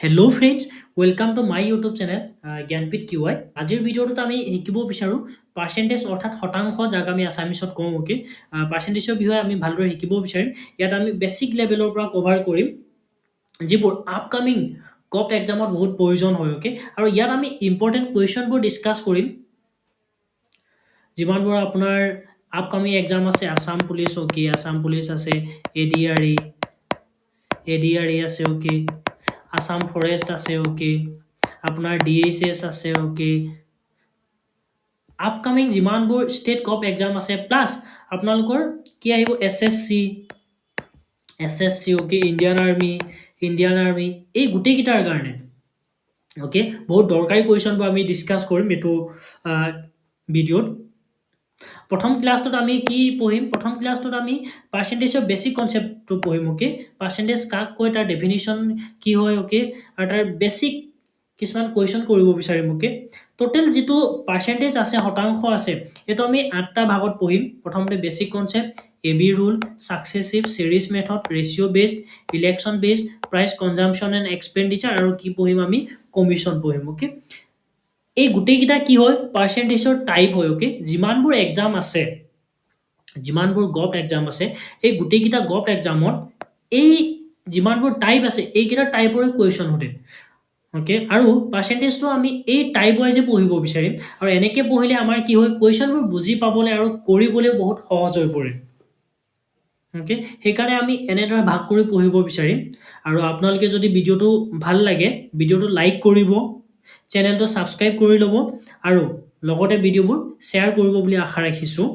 Hello' friends welcome to my YouTube channel Jnanpith QI আজিৰ ভিডিঅ'টোত আমি শিকিব বিচাৰোঁ পাৰ্চেণ্টেজ অৰ্থাৎ শতাংশ যাক আমি আছামিছত কওঁ অ'কে পাৰ্চেণ্টেজৰ বিষয়ে আমি ভালদৰে শিকিব বিচাৰিম ইয়াত আমি বেছিক লেভেলৰ পৰা কভাৰ কৰিম যিবোৰ আপকামিং কপ্ট এক্সামত বহুত প্ৰয়োজন হয় অ'কে আৰু ইয়াত আমি ইম্পৰ্টেণ্ট কুৱেশ্যনবোৰ ডিছকাছ কৰিম যিমানবোৰ আপোনাৰ আপকামিং এক্সাম আছে Assam police okay Assam police আছে এডিআৰই আছে অ'কে আছাম ফৰেষ্ট আছে অ'কে আপোনাৰ ডিএইচএছ আছে অ'কে আপকামিং যিমানবোৰ ষ্টেট কপ এক্সাম আছে প্লাছ আপোনালোকৰ কি আহিব S S C okay Indian army এই গোটেইকেইটাৰ কাৰণে অ'কে বহুত দৰকাৰী কুৱেশ্যনবোৰ আমি ডিছকাছ কৰিম এইটো ভিডিঅ'ত প্ৰথম ক্লাছটোত আমি কি পঢ়িম প্ৰথম ক্লাছটোত আমি পাৰ্চেণ্টেজৰ বেছিক কনচেপ্টটো পঢ়িম অ'কে পাৰ্চেণ্টেজ কাক কয় তাৰ ডেফিনিশ্যন কি হয় অ'কে আৰু তাৰ বেছিক কিছুমান কুৱেশ্যন কৰিব বিচাৰিম অ'কে টোটেল যিটো পাৰ্চেণ্টেজ আছে শতাংশ আছে এইটো আমি 8টা ভাগত পঢ়িম প্ৰথমতে বেছিক কনচেপ্ট এবি rule successive series method ratio' based election based price consumption and expenditure আৰু কি পঢ়িম আমি কমিশ্যন পঢ়িম অ'কে এই গোটেইকেইটা কি হয় পাৰ্চেণ্টেজৰ টাইপ হয় অ'কে যিমানবোৰ এক্সাম আছে যিমানবোৰ গভট এক্সাম আছে এই গোটেইকেইটা গভট এক্সামত এই যিমানবোৰ টাইপ আছে এইকেইটা টাইপৰে কুৱেশ্যন সোধে অ'কে আৰু পাৰ্চেণ্টেজটো আমি এই টাইপ ৱাইজে পঢ়িব বিচাৰিম আৰু এনেকৈ পঢ়িলে আমাৰ কি হয় কুৱেশ্যনবোৰ বুজি পাবলৈ আৰু কৰিবলৈ বহুত সহজ হৈ পৰে অ'কে সেইকাৰণে আমি এনেদৰে ভাগ কৰি পঢ়িব বিচাৰিম আৰু আপোনালোকে যদি ভিডিঅ'টো ভাল লাগে ভিডিঅ'টো লাইক কৰিব চেনেলটো ছাবস্ক্ৰাইব কৰি ল'ব আৰু লগতে ভিডিঅ'বোৰ শ্বেয়াৰ কৰিব বুলি আশা ৰাখিছোঁ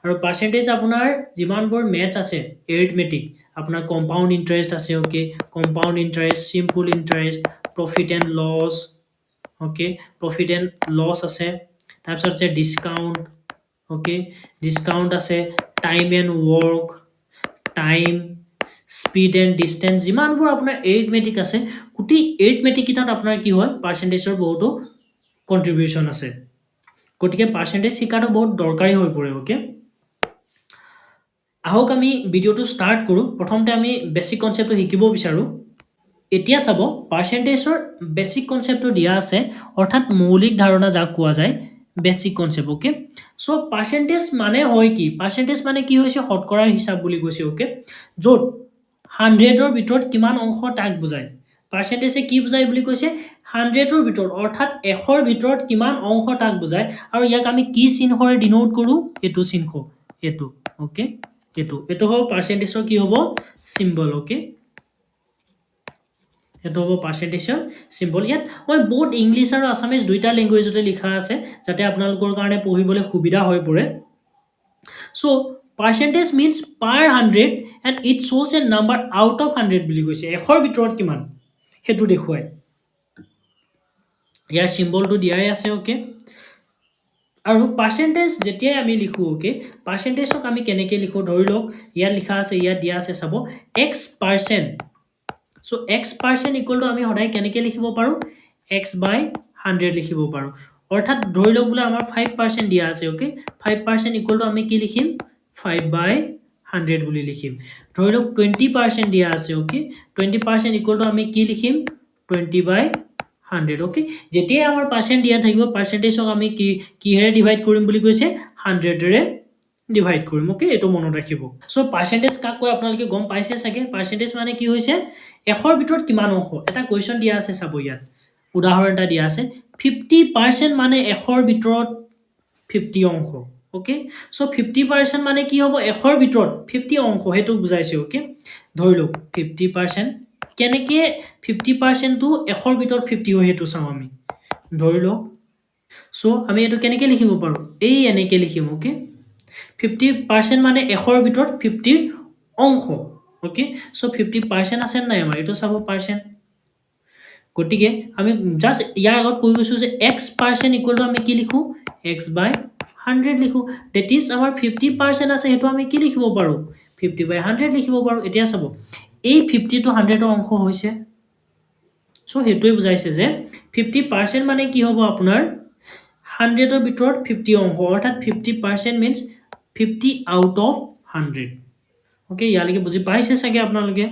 আৰু পাৰ্চেণ্টেজ আপোনাৰ যিমানবোৰ মেথছ আছে এৰিথমেটিক আপোনাৰ কম্পাউণ্ড ইণ্টাৰেষ্ট আছে okay compound interest simple interest profit and loss okay profit and loss আছে তাৰপিছত আছে ডিছকাউণ্ট অ'কে ডিছকাউণ্ট আছে time and work time speed and distance যিমানবোৰ আপোনাৰ এৰিথমেটিক আছে গোটেই এৰিথমেটিককেইটাত আপোনাৰ কি হয় পাৰ্চেণ্টেজৰ বহুতো কণ্ট্ৰিবিউশ্যন আছে গতিকে পাৰ্চেণ্টেজ শিকাটো বহুত দৰকাৰী হৈ পৰে অ'কে আহক আমি ভিডিঅ'টো ষ্টাৰ্ট কৰোঁ প্ৰথমতে আমি বেছিক কনচেপ্টটো শিকিব বিচাৰোঁ এতিয়া চাব পাৰ্চেণ্টেজৰ বেছিক কনচেপ্টটো দিয়া আছে অৰ্থাৎ মৌলিক ধাৰণা যাক কোৱা যায় basic concept okay so' percentage মানে হয় কি পাৰ্চেণ্টেজ মানে কি হৈছে শতকৰাৰ হিচাপ বুলি কৈছে অ'কে য'ত 100ৰ ভিতৰত কিমান অংশ তাক বুজায় পাৰ্চেণ্টেজে কি বুজায় বুলি কৈছে 100ৰ ভিতৰত অৰ্থাৎ 100ৰ ভিতৰত কিমান অংশ তাক বুজায় আৰু ইয়াক আমি কি চিহ্নৰে ডিনোট কৰোঁ এইটো চিহ্ন এইটো অ'কে এইটো হ'ব পাৰ্চেণ্টেজৰ কি হ'ব চিম্বল অ'কে এইটো হ'ব পাৰ্চেণ্টেজৰ চিম্বল ইয়াত মই বহুত ইংলিছ আৰু আছামিজ দুইটা লেংগুৱেজতে লিখা আছে যাতে আপোনালোকৰ কাৰণে পঢ়িবলৈ সুবিধা হৈ পৰে so' percentage means per 100 and it শ্ব'জ এ নাম্বাৰ আউট অফ 100 বুলি কৈছে 100ৰ ভিতৰত কিমান সেইটো দেখুৱায় ইয়াৰ চিম্বলটো দিয়াই আছে অ'কে আৰু পাৰ্চেণ্টেজ যেতিয়াই আমি লিখোঁ অ'কে পাৰ্চেণ্টেজক আমি কেনেকৈ লিখোঁ ধৰি লওক ইয়াত লিখা আছে ইয়াত দিয়া আছে চাব x%। So' x% equal to আমি সদায় কেনেকৈ লিখিব পাৰোঁ x/100 লিখিব পাৰোঁ অৰ্থাৎ ধৰি লওক বোলে আমাৰ 5% দিয়া আছে অ'কে 5% ইকুৱেল টু আমি কি লিখিম 5/100 বুলি লিখিম ধৰি লওক 20% দিয়া আছে অ'কে 20% ইকুৱেল টু আমি কি লিখিম 20/100 অ'কে যেতিয়াই আমাৰ পাৰ্চেণ্ট দিয়া থাকিব পাৰ্চেণ্টেজক আমি কিহেৰে ডিভাইড কৰিম বুলি কৈছে 100ৰে ডিভাইড কৰিম অ'কে এইটো মনত ৰাখিব চ' পাৰ্চেণ্টেজ কাক কয় আপোনালোকে গম পাইছে চাগে পাৰ্চেণ্টেজ মানে কি হৈছে 100ৰ ভিতৰত কিমান অংশ এটা কুৱেশ্যন দিয়া আছে চাব ইয়াত উদাহৰণ এটা দিয়া আছে 50% মানে 100ৰ ভিতৰত 50 অংশ অ'কে চ' 50% মানে কি হ'ব 100ৰ ভিতৰত 50 অংশ সেইটো বুজাইছে অ'কে ধৰি লওক 50% কেনেকৈ 50%টো 100ৰ ভিতৰত 50 হয় সেইটো চাওঁ আমি ধৰি লওক চ' আমি এইটো কেনেকৈ লিখিব পাৰোঁ এই এনেকৈ লিখিম অ'কে 50% মানে 100ৰ ভিতৰত 50ৰ অংশ অ'কে চ' 50% আছে নাই আমাৰ এইটো চাব পাৰ্চেণ্ট গতিকে আমি জাষ্ট ইয়াৰ আগত কৈ গৈছোঁ যে x% ইকুৱেল টু আমি কি লিখোঁ x/100 লিখোঁ ডেট ইজ আমাৰ 50% আছে সেইটো আমি কি লিখিব পাৰোঁ 50/100 লিখিব পাৰোঁ এতিয়া চাব এই 50 টো 100ৰ অংশ হৈছে চ' সেইটোৱে বুজাইছে যে 50% মানে কি হ'ব আপোনাৰ 100ৰ ভিতৰত 50 অংশ অৰ্থাৎ 50% মিনছ 50 আউট অফ 100 অ'কে ইয়ালৈকে বুজি পাইছে চাগে আপোনালোকে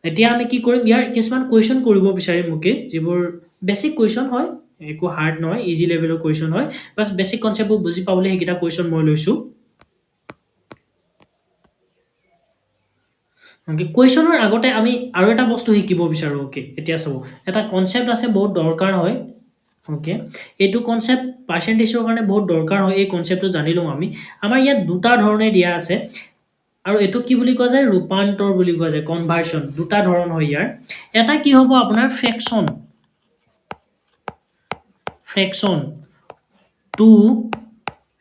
এতিয়া আমি কি কৰিম ইয়াৰ কিছুমান কুৱেশ্যন কৰিব বিচাৰিম ওকে যিবোৰ বেসিক কুৱেশ্যন হয় একো হাৰ্ড নহয় ইজি লেভেলৰ কুৱেশ্যন হয় বাস বেসিক কনসেপ্টবোৰ বুজি পাবলৈ সেইকেইটা কুৱেশ্যন মই লৈছো ওকে কুৱেশ্যনৰ আগতে আমি আৰু এটা বস্তু শিকিব বিচাৰো ওকে এতিয়া চাও এটা কনসেপ্ট আছে বহুত দৰকাৰ হয় ওকে এইটো কনসেপ্ট পাৰ্সেন্টেজৰ কাৰণে বহুত দৰকাৰ হয় এই কনসেপ্টটো জানি লওঁ আমি আমাৰ ইয়াত দুটা ধৰণে দিয়া আছে আৰু এটো কি বুলি কোৱা যায় ৰূপান্তৰ বুলি কোৱা যায় কনভাৰ্সন দুটা ধৰণ হয় ইয়াৰ এটা কি হ'ব আপোনাৰ ফ্ৰেকশন টু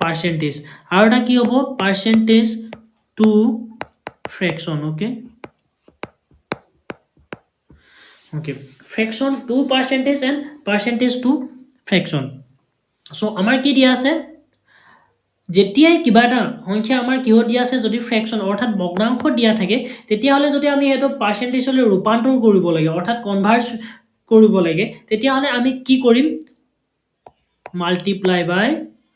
পার্সেন্টেজ আর এটা কি হবো percentage to fraction okay okay fraction to percentage and percentage to fraction so আমাৰ কি দিয়া আছে যেতিয়াই কিবা এটা সংখ্যা আমাৰ কিহত দিয়া আছে যদি ফ্ৰ্যাকশন অৰ্থাৎ ভগ্নাংশ দিয়া থাকে তেতিয়াহলে যদি আমি এটো পাৰ্সেন্টেজলৈ ৰূপান্তৰ কৰিব লাগে অৰ্থাৎ কনভাৰ্স কৰিব লাগে তেতিয়াহলে আমি কি কৰিম মাল্টিপ্লাই বাই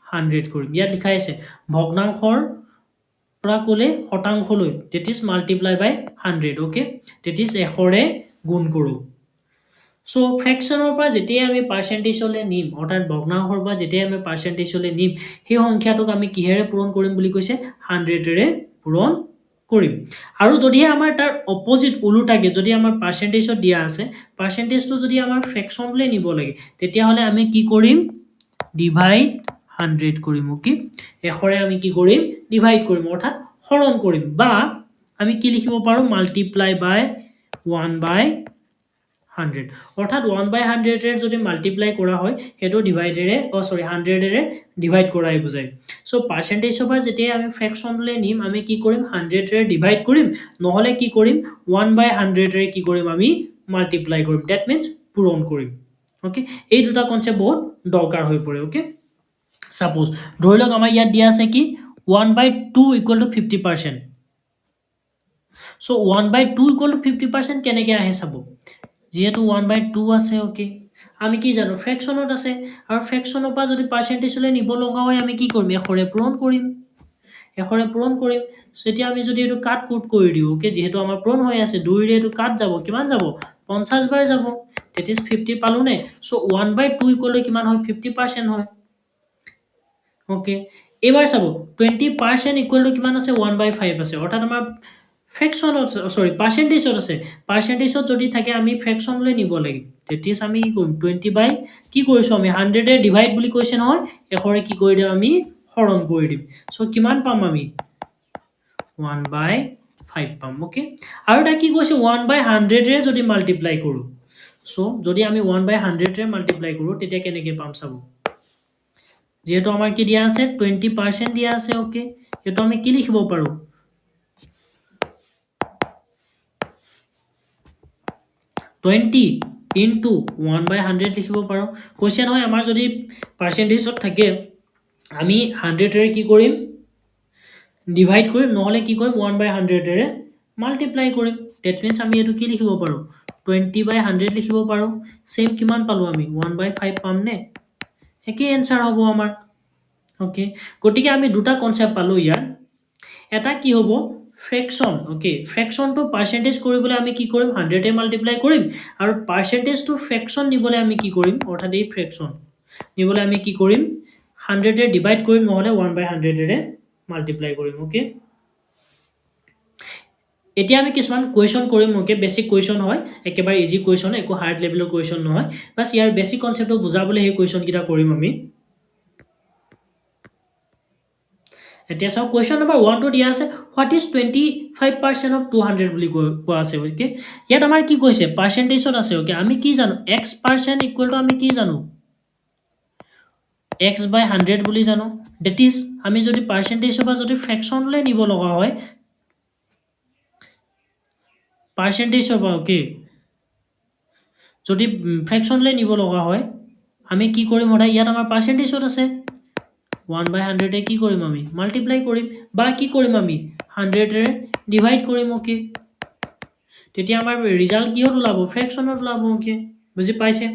100 কৰিম ইয়াত লিখাই আছে ভগ্নাংশৰ পৰা কোলে শতাংশলৈ that is multiply by 100 okay that is 100ৰে গুণ কৰো সো ফ্ৰ্যাকশনৰ পৰা যেতিয়া আমি পাৰ্সেন্টেজলৈ নিম অৰ্থাৎ ভগ্নাংশৰ পৰা যেতিয়া আমি পাৰ্সেন্টেজলৈ নিম সেই সংখ্যাটোক আমি কিহেৰে পূৰণ কৰিম বুলি কৈছে 100ৰে পূৰণ কৰিম আৰু যদিহে আমাৰ তাৰ অপোজিট উলুটাকে যদি আমাৰ পাৰ্সেন্টেজত দিয়া আছে পাৰ্সেন্টেজটো যদি আমাৰ ফ্ৰ্যাকশনলৈ নিব লাগে তেতিয়াহলে আমি কি কৰিম ডিভাইড 100 কৰিম ওকে এখৰে আমি কি কৰিম ডিভাইড কৰিম অৰ্থাৎ হৰণ কৰিম বা আমি কি লিখিব পাৰো মাল্টিপ্লাই বাই 1/100 অৰ্থাৎ 1/100 এৰ যদি মাল্টিপ্লাই কৰা হয় হেটো ডিভাইডেৰে 100 এৰে ডিভাইড কৰাই বুজায় সো পাৰ্সেন্টেজ ওভাৰ যেতিয়া আমি ফ্ৰ্যাকশনলৈ নিম আমি কি কৰিম 100 এৰে ডিভাইড কৰিম নহলে কি কৰিম 1/100 এৰে কি কৰিম আমি মাল্টিপ্লাই কৰিম দ্যাট মিন্স পূৰণ কৰিম ওকে এই দুটা কনসেপ্ট বহুত দৰকাৰ হৈ পৰে ওকে সাপোজ ধৰি লওক আমাৰ ইয়াত দিয়া আছে কি 1/2 equal to 50% so 1/2 equal to 50% কেনেকৈ আহে চাব যেহেতু 1/2 আছে ওকে আমি কি জানো ফ্র্যাকশনত আছে আৰু ফ্ৰ্যাকশনৰ পৰা যদি পাৰ্সেন্টেজলৈ নিব লগা হয় আমি কি কৰিম এখৰে পূৰণ কৰিম সো এতিয়া আমি যদি এটো কাট কুট কৰি দিও ওকে যেহেতু আমাৰ পূৰণ হৈ আছে 2 ৰে এটো কাট যাব কিমান যাব 50 বাৰ যাব that is 50 পালো নে সো 1/2 equal to কিমান হয় 50% হয় ওকে এবাৰ চাব 20% ইকুৱেল টু কিমান আছে 1/5 আছে অৰ্থাৎ আমাৰ ফ্ৰ্যাকশনত সৰি পাৰ্সেন্টেজত আছে পাৰ্সেন্টেজত যদি থাকে আমি ফ্ৰ্যাকশনলৈ নিব লাগে তেতিয়াস আমি কি কৰিম 20 বাই কি কৰিছো আমি 100 এ ডিভাইড বুলি কৈছে নহয় এখৰে কি কৰি দিম আমি হৰণ কৰি দিম সো কিমান পাম আমি 1/5 পাম ওকে আৰু এটা কি কৈছে 1/100 এৰে যদি মাল্টিপ্লাই কৰো সো যদি আমি 1/100 এৰে মাল্টিপ্লাই কৰো তেতিয়া কেনেকৈ পাম চাব যেহেতু আমাৰ কি দিয়া আছে 20% দিয়া আছে ওকে এটো আমি কি লিখিব পাৰো 20 into 1/100 লিখিব পাৰো কোৱেশ্চন হয় আমাৰ যদি পাৰ্সেন্টেজত থাকে আমি 100 এৰে কি কৰিম ডিভাইড কৰিম নহলে কি কৰিম 1/100 এৰে মাল্টিপ্লাই কৰিম that means আমি এটো কি লিখিব পাৰো 20/100 লিখিব পাৰো সেম কিমান পালো আমি 1/5 পাম নে একে এনসাৰ হ'ব আমাৰ ওকে গটিকে আমি দুটা কনসেপ্ট পালো ইয়াৰ এটা কি হ'ব ফ্ৰ্যাকশন ওকে ফ্ৰ্যাকশন টু পাৰ্সেন্টেজ কৰিবলৈ আমি কি কৰিম 100 এ মাল্টিপ্লাই কৰিম আৰু পাৰ্সেন্টেজ টু ফ্ৰ্যাকশন নিবলৈ আমি কি কৰিম অৰ্থাৎ এই ফ্ৰ্যাকশন নিবলৈ আমি কি কৰিম 100 এ ডিভাইড কৰিম নহলে 1/100 এৰে মাল্টিপ্লাই কৰিম ওকে এতিয়া আমি কিছুমান কুৱেশ্যন কৰিম ওকে বেসিক কুৱেশ্যন হয় একেবাৰে ইজি কুৱেশ্যন একো হাৰ্ড লেভেলৰ কুৱেশ্যন নহয় বাস ইয়াৰ বেসিক কনসেপ্টটো বুজাবলৈ এই কুৱেশ্যন কিটা কৰিম আমি এতিয়া চাও কুৱেশ্যন নম্বৰ 1 টো দিয়া আছে হোৱাট ইজ 25% অফ 200 বুলি কোৱা আছে ওকে ইয়াত আমাৰ কি কৈছে পাৰ্সেন্টেজত আছে ওকে আমি কি জানো x% ইকুৱেল টু আমি কি জানো x/100 বুলি জানো দ্যাট ইজ আমি যদি পাৰ্সেন্টেজৰ পৰা যদি ফ্ৰ্যাকশনলৈ নিব লগা হয় পাৰ্সেন্টেজৰ পৰা ওকে যদি ফ্ৰ্যাকশনলৈ নিব লগা হয় আমি কি কৰিম সদায় ইয়াত আমাৰ পাৰ্সেন্টেজত আছে 1/100 এ কি কৰিম আমি মাল্টিপ্লাই কৰিম বা কি কৰিম আমি 100 এৰে ডিভাইড কৰিম ওকে তেতিয়া আমাৰ ৰিজাল্ট কিহত ওলাব ফ্ৰ্যাকশনত ওলাব ওকে বুজি পাইছে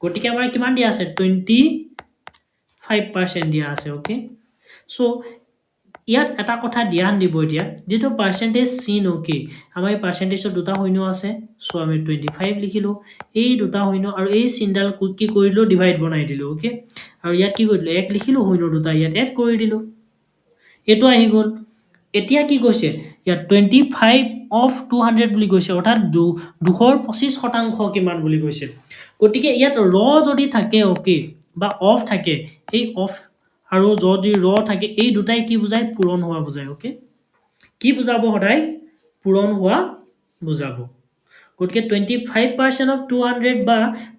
গটিকে আমাৰ কিমান দিয়া আছে 25% দিয়া আছে ওকে সো ইয়াত এটা কথা ধ্যান দিব এতিয়া যেটো পার্সেন্টেজ চিন ওকে আমাৰ পাৰ্সেন্টেজৰ দুটা শূন্য আছে সো আমি 25 লিখিলো এই দুটা শূন্য আৰু এই চিনডাল কি কৰিলো ডিভাইড বনাই দিলো ওকে আৰু ইয়াত কি কৰিলো 1 লিখিলো শূন্য দুটা ইয়াত এড কৰি দিলো এটো আহি গল এতিয়া কি কৈছে ইয়াত 25 অফ 200 বুলি কৈছে অৰ্থাৎ 225% কিমান বুলি কৈছে গতিকে ইয়াত ৰ যদি থাকে ওকে বা অফ থাকে এই অফ আৰু যদি ৰ থাকে এই দুটাই কি বুজায় পূৰণ হোৱা বুজায় ওকে কি বুজাব সদায় পূৰণ হোৱা বুজাব গতিকে 25% অফ 200 বা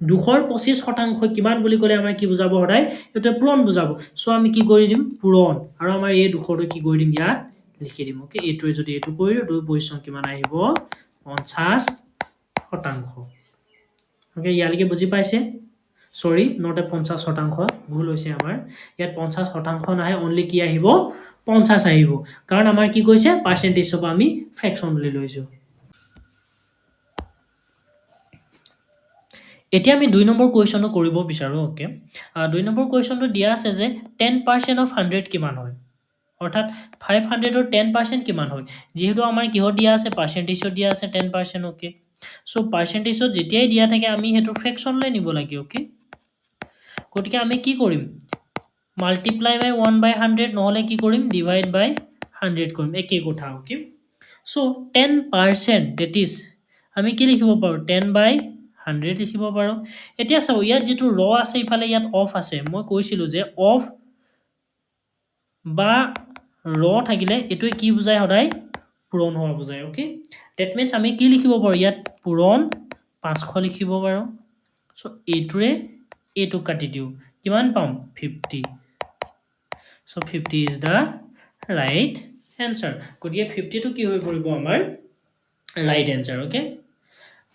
225% কিমান বুলি ক'লে আমাৰ কি বুজাব সদায় এটা পূৰণ বুজাব সো আমি কি কৰি দিম পূৰণ আৰু আমাৰ এই 200 কি কৰি দিম ইয়াত লিখি দিম ওকে এইটোৱে যদি এইটো কৰি দিও 2 কিমান আহিব 50% ওকে ইয়ালৈকে বুজি পাইছে সৰি নট 50% ভুল হৈছে আমাৰ ইয়াত 50% নাহে অনলি কি আহিব 50 আহিব কাৰণ আমাৰ কি কৈছে পাৰ্সেন্টেজ অফ আমি ফ্ৰ্যাকশন বুলি লৈছো এতিয়া আমি 2 নম্বৰ কোৱেশ্চনটো কৰিব বিচাৰো ওকে 2 নম্বৰ কোৱেশ্চনটো দিয়া আছে যে 10% অফ 100 কিমান হয় অৰ্থাৎ 500 ৰ 10% কিমান হয় যেহেতু আমাৰ কিহ দিয়া আছে পার্সেন্টেজত দিয়া আছে 10% ওকে সো পার্সেন্টেজত যেতিয়াই দিয়া থাকে আমি হেতু ফ্র্যাকশনলৈ নিব লাগে ওকে গতিকে আমি কি কৰিম মাল্টিপ্লাই বাই 1/100 নহলে কি কৰিম ডিভাইড বাই 100 কৰিম একে কথা ওকে সো 10% that is আমি কি লিখিব পাৰো 10/100 লিখিব পাৰো এতিয়া চাও ইয়াত যেটো ৰ আছে ইফালে ইয়াত অফ আছে মই কৈছিলো যে অফ বা ৰ থাকিলে এটোই কি বুজায় সদায় পূৰণ হোৱা বুজায় ওকে দ্যাট মিন্স আমি কি লিখিব পাৰো ইয়াত পূৰণ 500 লিখিব পাৰো সো এইটোৰে এটো কাটি দিও কিমান পাম 50 so 50 is the right answer গতিকে 50 টো কি হৈ পৰিব আমাৰ right answer ওকে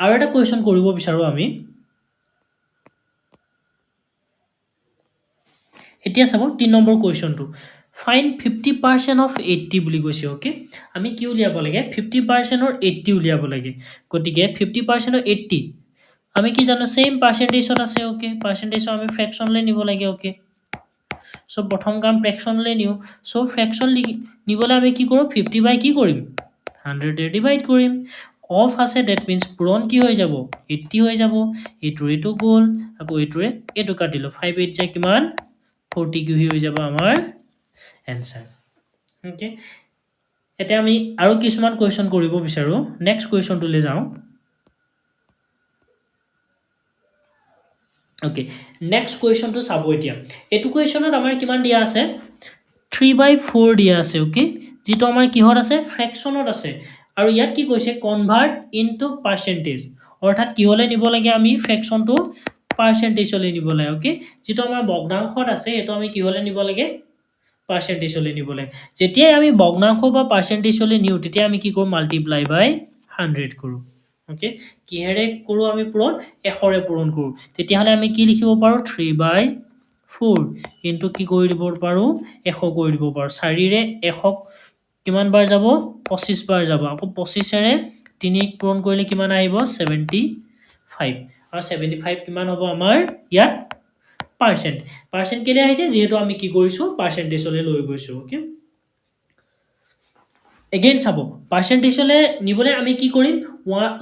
আৰু এটা কোৱেশ্চন কৰিব বিচাৰো আমি এতিয়া চাব 3 নম্বৰ কোৱেশ্চনটো find 50% of 80 বুলি কৈছে ওকে আমি কি উলিয়াব লাগে 50% অৰ 80 উলিয়াব লাগে গতিকে 50% অৰ 80 আমি কি জানো সেম পাৰ্সেন্টেজত আছে ওকে পাৰ্সেন্টেজ আমি ফ্ৰ্যাকশনলৈ নিব লাগে ওকে সো প্ৰথম কাম ফ্ৰ্যাকশনলৈ নিও সো ফ্ৰ্যাকশন নিবলে আমি কি কৰো 50 বাই কি কৰিম 100 এ ডিভাইড কৰিম অফ আছে দ্যাট মিন্স পূৰণ কি হৈ যাব 80 হৈ যাব এটো গল আকৌ এটো কাটিলো 5 8 যায় কিমান 40 কি হৈ যাব আমাৰ आंसर ओके এতিয়া আমি আৰু কিছুমান কোৱেশ্চন কৰিব বিচাৰো নেক্সট কোৱেশ্চনটো লৈ যাও ओके नेक्स्ट क्वेश्चन तो চাবো এতিয়া এটো কোৱেশ্চনত আমাৰ কিমান দিয়া আছে 3/4 দিয়া আছে ওকে যেটো আমাৰ কিহত আছে ফ্ৰ্যাকশনত আছে আৰু ইয়াত কি কৈছে কনভাৰ্ট ইনটু পাৰ্সেন্টেজ অৰ্থাৎ কি হলে নিব লাগে আমি ফ্ৰ্যাকশনটো পাৰ্সেন্টেজলৈ নিব লাগে ওকে যেটো আমাৰ ভগ্নাংশত আছে এটো আমি কি হলে নিব লাগে পার্সেন্টেজলৈ নিব লাগে যেতিয়া আমি ভগ্নাংশ বা পার্সেন্টেজলৈ নিউ তেতিয়া আমি কি কৰো মাল্টিপ্লাই বাই 100 কৰো ओके কিহেৰে কৰো আমি পূৰণ 100 ৰে পূৰণ কৰো তেতিয়া হলে আমি কি লিখিব পাৰো 3/4 ইনটু কি কৰি দিব পাৰো 100 কৰি দিব পাৰো 4 ৰে 100 কিমান বাৰ যাব 25 বাৰ যাব আকৌ 25 ৰে 3 পূৰণ কৰিলে কিমান আহিব 75 আৰু 75 কিমান হ'ব আমাৰ ইয়াত পাৰ্সেন্ট কেলে আহিছে যেহেতু আমি কি কৰিছো পাৰ্সেন্টেজলৈ লৈ গৈছো ওকে again চাবো পাৰ্সেন্টেজলে নিবলে আমি কি কৰিম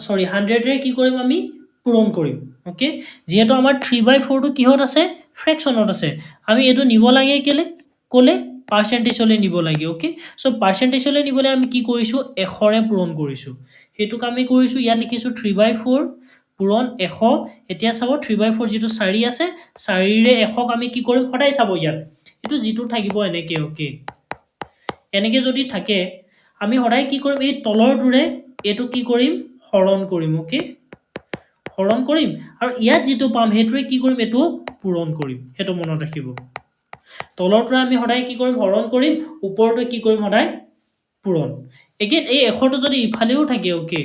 সৰি 100 ৰে কি কৰিম আমি পূৰণ কৰিম ওকে যেহেতু আমাৰ 3/4 টো কিহত আছে ফ্র্যাকশনত আছে আমি এটো নিব লাগে কেলে কোলে পার্সেন্টেজলে নিব লাগে ওকে সো পার্সেন্টেজলে নিবলে আমি কি কৰিছো 100 ৰে পূৰণ কৰিছো হেতু কামে কৰিছো ইয়াত লিখিছো 3/4 পূৰণ 100 এতিয়া চাব 3/4 যেটো 4 আছে 4 ৰে 100 আমি কি কৰিম সদায় চাব ইয়াত এটো যেটো থাকিব এনেকে ওকে এনেকে যদি থাকে আমি সদায় কি কৰিম এই তলৰটোৰে এটো কি কৰিম হৰণ কৰিম ওকে হৰণ কৰিম আৰু ইয়াত যেটো পাম হেতুৰে কি কৰিম এটো পূৰণ কৰিম হেতু মনত ৰাখিব তলৰটোৰে আমি সদায় কি কৰিম হৰণ কৰিম ওপৰটোৰে কি কৰিম সদায় পূৰণ এগেইন এই 100 টো যদি ইফালেও থাকে ওকে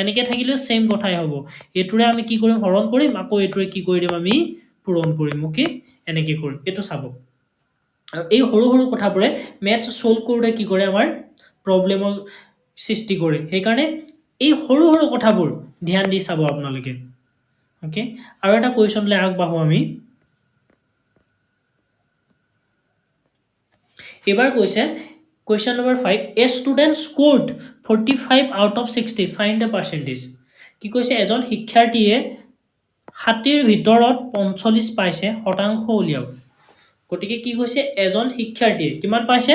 এনেকে থাকিলেও সেম কথাই হ'ব এতুৰে আমি কি কৰিম হৰণ কৰিম আকৌ এতুৰে কি কৰি দিম আমি পূৰণ কৰিম ওকে এনেকে কৰিম এটো চাব আৰু এই হৰু হৰু কথাবোৰে ম্যাথছ সলভ কৰোতে কি কৰে আমাৰ প্ৰবলেমৰ সৃষ্টি কৰে সেই কাৰণে এই হৰু হৰু কথাবোৰ ধ্যান দি চাব আপোনালোকে ওকে আৰু এটা কোৱেশ্চন লৈ আগবাঢ়ো আমি এবাৰ কৈছে Question number 5. A student scored 45 out of 60. Find the percentage. কি কৈছে এজন শিক্ষাৰ্থীয়ে 60ৰ ভিতৰত 45 পাইছে শতাংশ উলিয়াওক গতিকে কি কৈছে এজন শিক্ষাৰ্থীয়ে কিমান পাইছে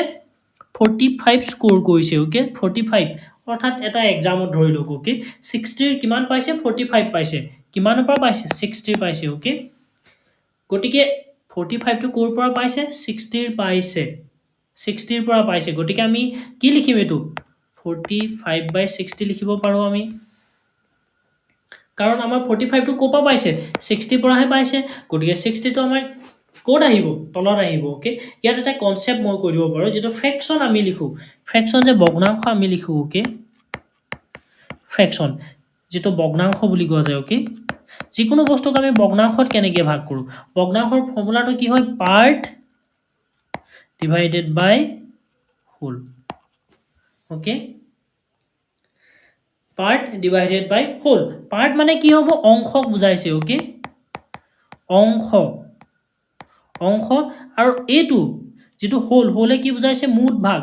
45 স্কোৰ কৰিছে ওকে 45 অৰ্থাৎ এটা এক্সামত ধৰি লওক ওকে 60ৰ কিমান পাইছে 45 পাইছে কিমানৰ পৰা পাইছে 60 পাইছে ওকে গতিকে 45 টো কোৰ পৰা পাইছে 60ৰ পাইছে 60ৰ পৰা পাইছে গতিকে আমি কি লিখিম এটো 45/60 লিখিব পাৰো আমি কাৰণ আমাৰ 45 টো কোপা পাইছে 60 পৰাহে পাইছে গতিকে 60 টো আমাৰ কোড আহিব তলত আহিব ওকে ইয়াত এটা কনসেপ্ট মই কৈ দিব পাৰো যেটো ফ্ৰেকশন আমি লিখো ফ্ৰেকশন যে ভগ্নাংশ আমি লিখো ওকে ফ্ৰেকশন যেটো ভগ্নাংশ বুলি কোৱা যায় ওকে যিকোনো বস্তুক আমি ভগ্নাংশত কেনেকৈ ভাগ কৰো ভগ্নাংশৰ ফৰ্মুলাটো কি হয় part divided by whole okay part divided by whole part মানে কি হ'ব অংশক বুজাইছে ওকে অংশ অংশ আৰু এটো যেটো হোল হোলে কি বুজাইছে মুঠ ভাগ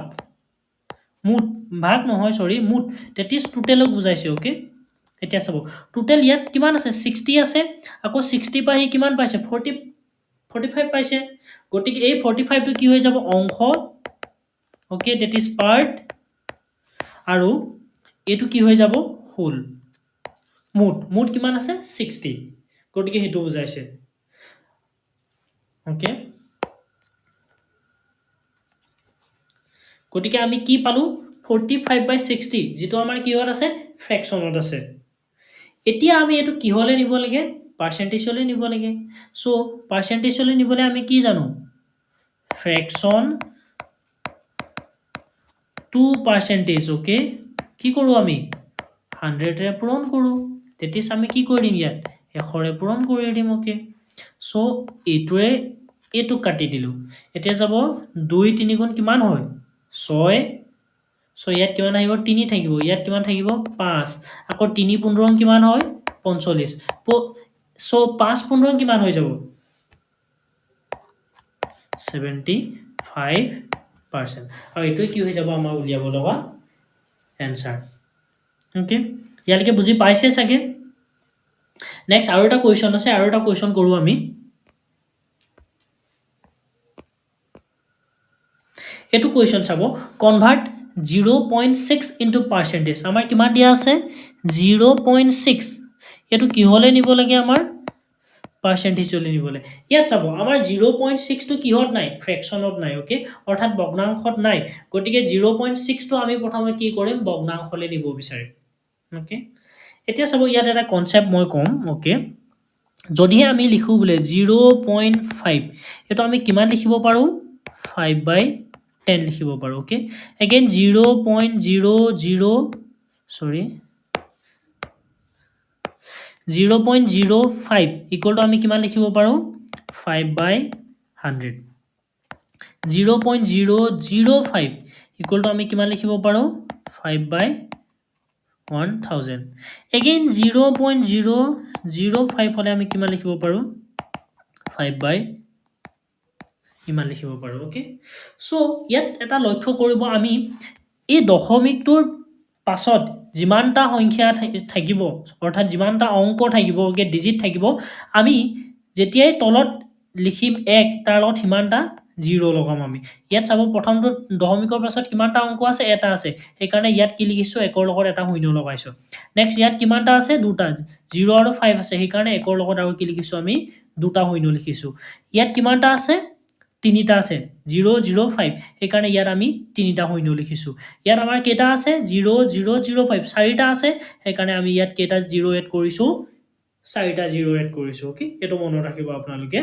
নহয় সৰি মুঠ that is totalক বুজাইছে ওকে এতিয়া চাব টোটাল ইয়াত কিমান আছে 60 আছে আকৌ 60 পাই কিমান পাইছে 45 পাইছে গতিকে এই 45 টো কি হৈ যাব অংশ ওকে that is part আৰু এটো কি হৈ যাব হোল মুঠ কিমান আছে 60 গতিকে হেতু বুজাইছে ওকে গতিকে আমি কি পালো 45/60 যেটো আমাৰ কিহত আছে ফ্ৰেকশনত আছে এতিয়া আমি এটো কিহলে নিব লাগে পাৰ্সেন্টেজলে নিব লাগে সো পাৰ্সেন্টেজলে নিবলে আমি কি জানো ফ্ৰেকশন টু পাৰ্সেন্টেজ ওকে কি কৰো আমি 100 ৰে পূৰণ কৰো তেতিস আমি কি কৰিম ইয়াত 100 ৰে পূৰণ কৰি দিম ওকে সো এটোৱে এটো কাটি দিলো এতিয়া যাব 2 3 গুণ কিমান হয় 6 সো ইয়াত কিমান আহিব 3 থাকিব ইয়াত কিমান থাকিব 5 আকৌ 3 15 কিমান হয় 45 সো 5 15 কিমান হৈ যাব 75% আৰু এটো কি হৈ যাব আমাৰ উলিয়াব লগা এনসাৰ ওকে ইয়ালৈকে বুজি পাইছে সাগে নেক্সট আৰু এটা কোৱেশ্চন আছে আৰু এটা কোৱেশ্চন কৰো আমি এটো কোৱেশ্চন চাব কনভাৰ্ট 0.6 into percentage আমাৰ কিমান দিয়া আছে 0.6 এটো কি হলে নিব লাগে আমাৰ পাৰ্সেন্টেজ চলি নিবলে ইয়াত চাব আমাৰ 0.6 টো কিহত নাই ফ্ৰেকশনত নাই ওকে অৰ্থাৎ ভগ্নাংশত নাই গতিকে 0.6 টো আমি প্ৰথমে কি কৰিম ভগ্নাংশলে নিব বিচাৰিম ওকে এতিয়া চাব ইয়াত এটা কনসেপ্ট মই কম ওকে যদি আমি লিখো বলে 0.5 এটো আমি কিমান লিখিব পাৰো 5/10 লিখিব পাৰো okay again 0.00 sorry 0.05 equal to আমি কিমান লিখিব পাৰো 5/100 0.005 equal to আমি কিমান লিখিব পাৰো 5/1000 again 0.005 হলে আমি কিমান লিখিব পাৰো 5/ ইমান লিখিব পাৰো ওকে সো ইয়াত এটা লক্ষ্য কৰিব আমি এই দশমিকটোৰ পাছত যিমানটা সংখ্যা থাকিব অৰ্থাৎ যিমানটা অংক থাকিব ওকে ডিজিট থাকিব আমি যেতিয়াই তলত লিখিম 1 তাৰ লগত সিমানটা 0 লগাম আমি ইয়াত চাব প্ৰথমটো দশমিকৰ পাছত কিমানটা অংক আছে এটা আছে সেই কাৰণে ইয়াত কি লিখিছো 1 ৰ লগত এটা শূন্য লগাইছো নেক্সট ইয়াত কিমানটা আছে দুটা 0 আৰু 5 আছে সেই কাৰণে 1 ৰ লগত আৰু কি লিখিছো আমি দুটা শূন্য লিখিছো ইয়াত কিমানটা আছে তিনিটা আছে 005 এই কাৰণে ইয়াত আমি তিনিটা শূন্য লিখিছো ইয়াত আমাৰ কেটা আছে 0005 চাৰিটা আছে এই কাৰণে আমি ইয়াত কেটা 0 এড কৰিছো চাৰিটা 0 এড কৰিছো ওকে এটো মনত ৰাখিব আপোনালোকে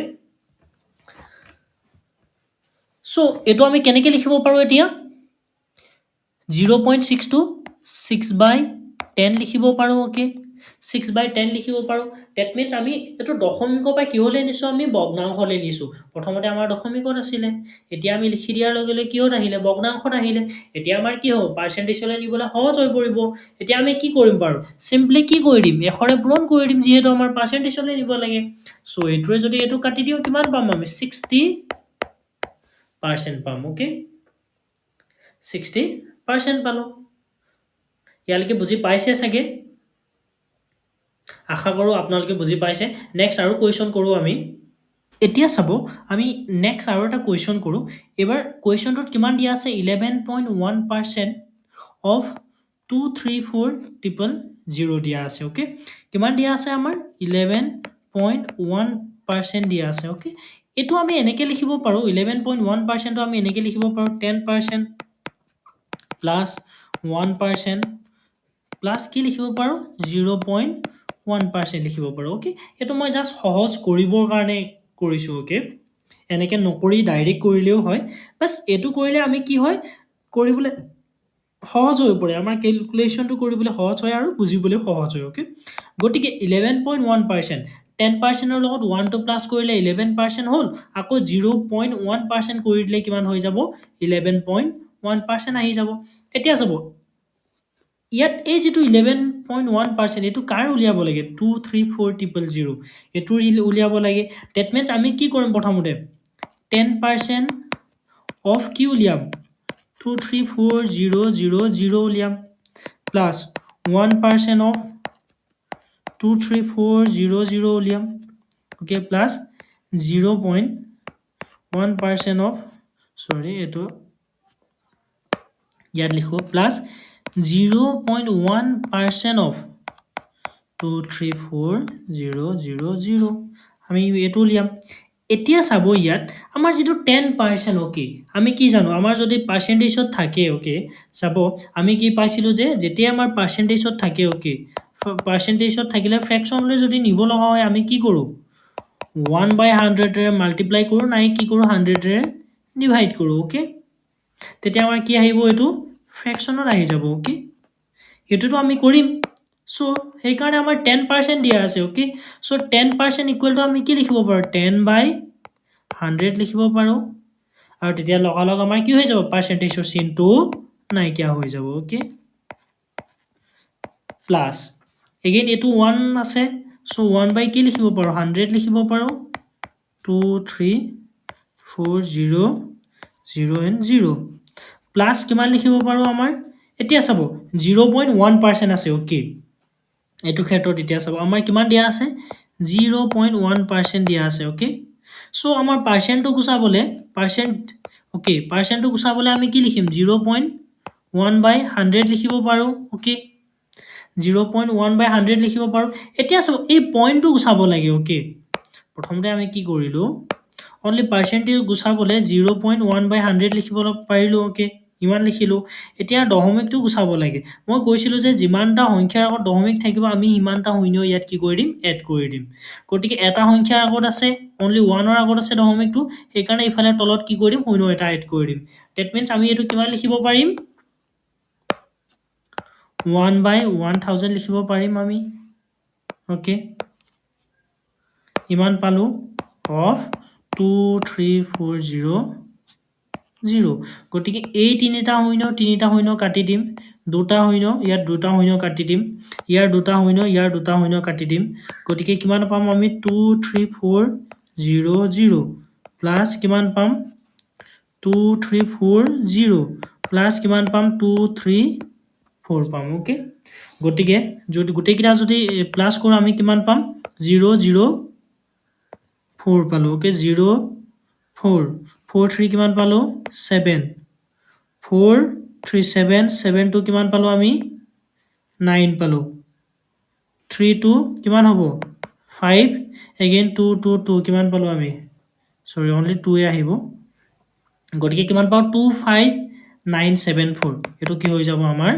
সো এটো আমি কেনেকৈ লিখিব পাৰো এতিয়া 0.6 টো 6/10 লিখিব পাৰো ওকে 6/10 লিখিব পাৰো that means আমি এটো দশমিকৰ পৰা কি হলে নিছো আমি ভগ্নাংশলে নিছো প্ৰথমতে আমাৰ দশমিকত আছিল এতিয়া আমি লিখি দিয়াৰ লগে লগে কিহত আহিলে ভগ্নাংশত আহিলে এতিয়া আমাৰ কি হ'ব পাৰ্সেন্টেজলে নিবলে সহজ হৈ পৰিব এতিয়া আমি কি কৰিম বাৰু সিম্পলি কি কৰি দিম 100 ৰে পূৰণ কৰি দিম যেহেতু আমাৰ পাৰ্সেন্টেজলে নিব লাগে সো এটোৱে যদি এটো কাটি দিও কিমান পাম আমি 60% পাম ওকে 60% পালো ইয়ালৈকে বুজি পাইছে চাগে আশা কৰোঁ আপোনালোকে বুজি পাইছে নেক্সট আৰু কুৱেশ্যন কৰোঁ আমি এতিয়া চাব আমি নেক্সট আৰু এটা কুৱেশ্যন কৰোঁ এইবাৰ কুৱেশ্যনটোত কিমান দিয়া আছে 11.1% অফ 234,000 দিয়া আছে অ'কে কিমান দিয়া আছে আমাৰ 11.1% দিয়া আছে অ'কে এইটো আমি এনেকৈ লিখিব পাৰোঁ 11.1%টো আমি এনেকৈ লিখিব পাৰোঁ 10% প্লাছ 1% প্লাছ কি লিখিব পাৰোঁ 0.1% লিখিব পাৰোঁ অ'কে এইটো মই জাষ্ট সহজ কৰিবৰ কাৰণে কৰিছোঁ অ'কে এনেকৈ নকৰি ডাইৰেক্ট কৰিলেও হয় বাছ এইটো কৰিলে আমি কি হয় কৰিবলৈ সহজ হৈ পৰে আমাৰ কেলকুলেশ্যনটো কৰিবলৈ সহজ হয় আৰু বুজিবলৈ সহজ হয় অ'কে গতিকে 11.1% 10%ৰ লগত 1টো প্লাছ কৰিলে 11% হ'ল আকৌ 0.1% কৰি দিলে কিমান হৈ যাব 11.1% আহি যাব এতিয়া চাব ইয়াত এই যিটো 11.1% এইটো কাৰ উলিয়াব লাগে 234,000 এইটো উলিয়াব লাগে ডেট মিনছ আমি কি কৰিম প্ৰথমতে 10% অফ কি উলিয়াম 234,000 উলিয়াম প্লাছ 1% অফ 234,000 উলিয়াম অ'কে প্লাছ 0.1% অফ চৰি এইটো ইয়াত লিখো প্লাছ 0.1% অফ 234,000 আমি এইটো উলিয়াম এতিয়া চাব ইয়াত আমাৰ যিটো 10% অ'কে আমি কি জানো আমাৰ যদি পাৰ্চেণ্টেজত থাকে অ'কে চাব আমি কি পাইছিলোঁ যে যেতিয়া আমাৰ পাৰ্চেণ্টেজত থাকে অ'কে পাৰ্চেণ্টেজত থাকিলে ফ্ৰেকশ্যনলৈ যদি নিব লগা হয় আমি কি কৰোঁ 1/100ৰে মাল্টিপ্লাই কৰোঁ নাই কি কৰোঁ 100ৰে ডিভাইড কৰোঁ অ'কে তেতিয়া আমাৰ কি আহিব এইটো ফ্ৰেকশ্যনত আহি যাব অ'কে সেইটোতো আমি কৰিম চ' সেইকাৰণে আমাৰ 10% দিয়া আছে অ'কে চ' 10% ইকুৱেল টু আমি কি লিখিব পাৰোঁ 10/100 লিখিব পাৰোঁ আৰু তেতিয়া লগালগ আমাৰ কি হৈ যাব পাৰ্চেণ্টেজৰ চিনটো নাইকিয়া হৈ যাব অ'কে প্লাছ এগেইন এইটো 1 আছে চ' 1 কি লিখিব পাৰোঁ 100 লিখিব পাৰোঁ 234,000 প্লাছ কিমান লিখিব পাৰোঁ আমাৰ এতিয়া চাব 0.1% আছে অ'কে এইটো ক্ষেত্ৰত এতিয়া চাব আমাৰ কিমান দিয়া আছে 0.1% দিয়া আছে অ'কে চ' আমাৰ পাৰ্চেণ্টটো গুচাবলৈ পাৰ্চেণ্টটো গুচাবলৈ আমি কি লিখিম 0.1/100 লিখিব পাৰোঁ অ'কে 0.1/100 লিখিব পাৰোঁ এতিয়া চাব এই পইণ্টটো গুচাব লাগে অ'কে প্ৰথমতে আমি কি কৰিলোঁ অনলি পাৰ্চেণ্টেজ গুচাবলৈ 0.1/100 লিখিব পাৰিলোঁ অ'কে ইমান লিখিলোঁ এতিয়া দশমিকটো গুচাব লাগে মই কৈছিলোঁ যে যিমানটা সংখ্যাৰ আগত দশমিক থাকিব আমি সিমানটা শূন্য ইয়াত কি কৰি দিম এড কৰি দিম গতিকে এটা সংখ্যাৰ আগত আছে অনলি 1ৰ আগত আছে দশমিকটো সেইকাৰণে ইফালে তলত কি কৰি দিম শূন্য এটা এড কৰি দিম ডেট মিনছ আমি এইটো কিমান লিখিব পাৰিম 1/1000 লিখিব পাৰিম আমি অ'কে ইমান পালোঁ অফ 234,000 গতিকে এই তিনিটা শূন্য কাটি দিম দুটা শূন্য ইয়াত দুটা শূন্য কাটি দিম ইয়াৰ দুটা শূন্য কাটি দিম গতিকে কিমান পাম আমি 234,000 প্লাছ কিমান পাম 234,000 প্লাছ কিমান পাম 234 পাম অ'কে গতিকে যদি গোটেইকেইটা যদি প্লাছ কৰোঁ আমি কিমান পাম 004 পালোঁ অ'কে 0 4 কিমান পালোঁ 7 4 3 7 7 কিমান পালোঁ আমি 9 পালোঁ 3 কিমান হ'ব 5 এগেইন 2 কিমান পালোঁ আমি চৰি অনলি 2 আহিব গতিকে কিমান পাওঁ 25974 এইটো কি হৈ যাব আমাৰ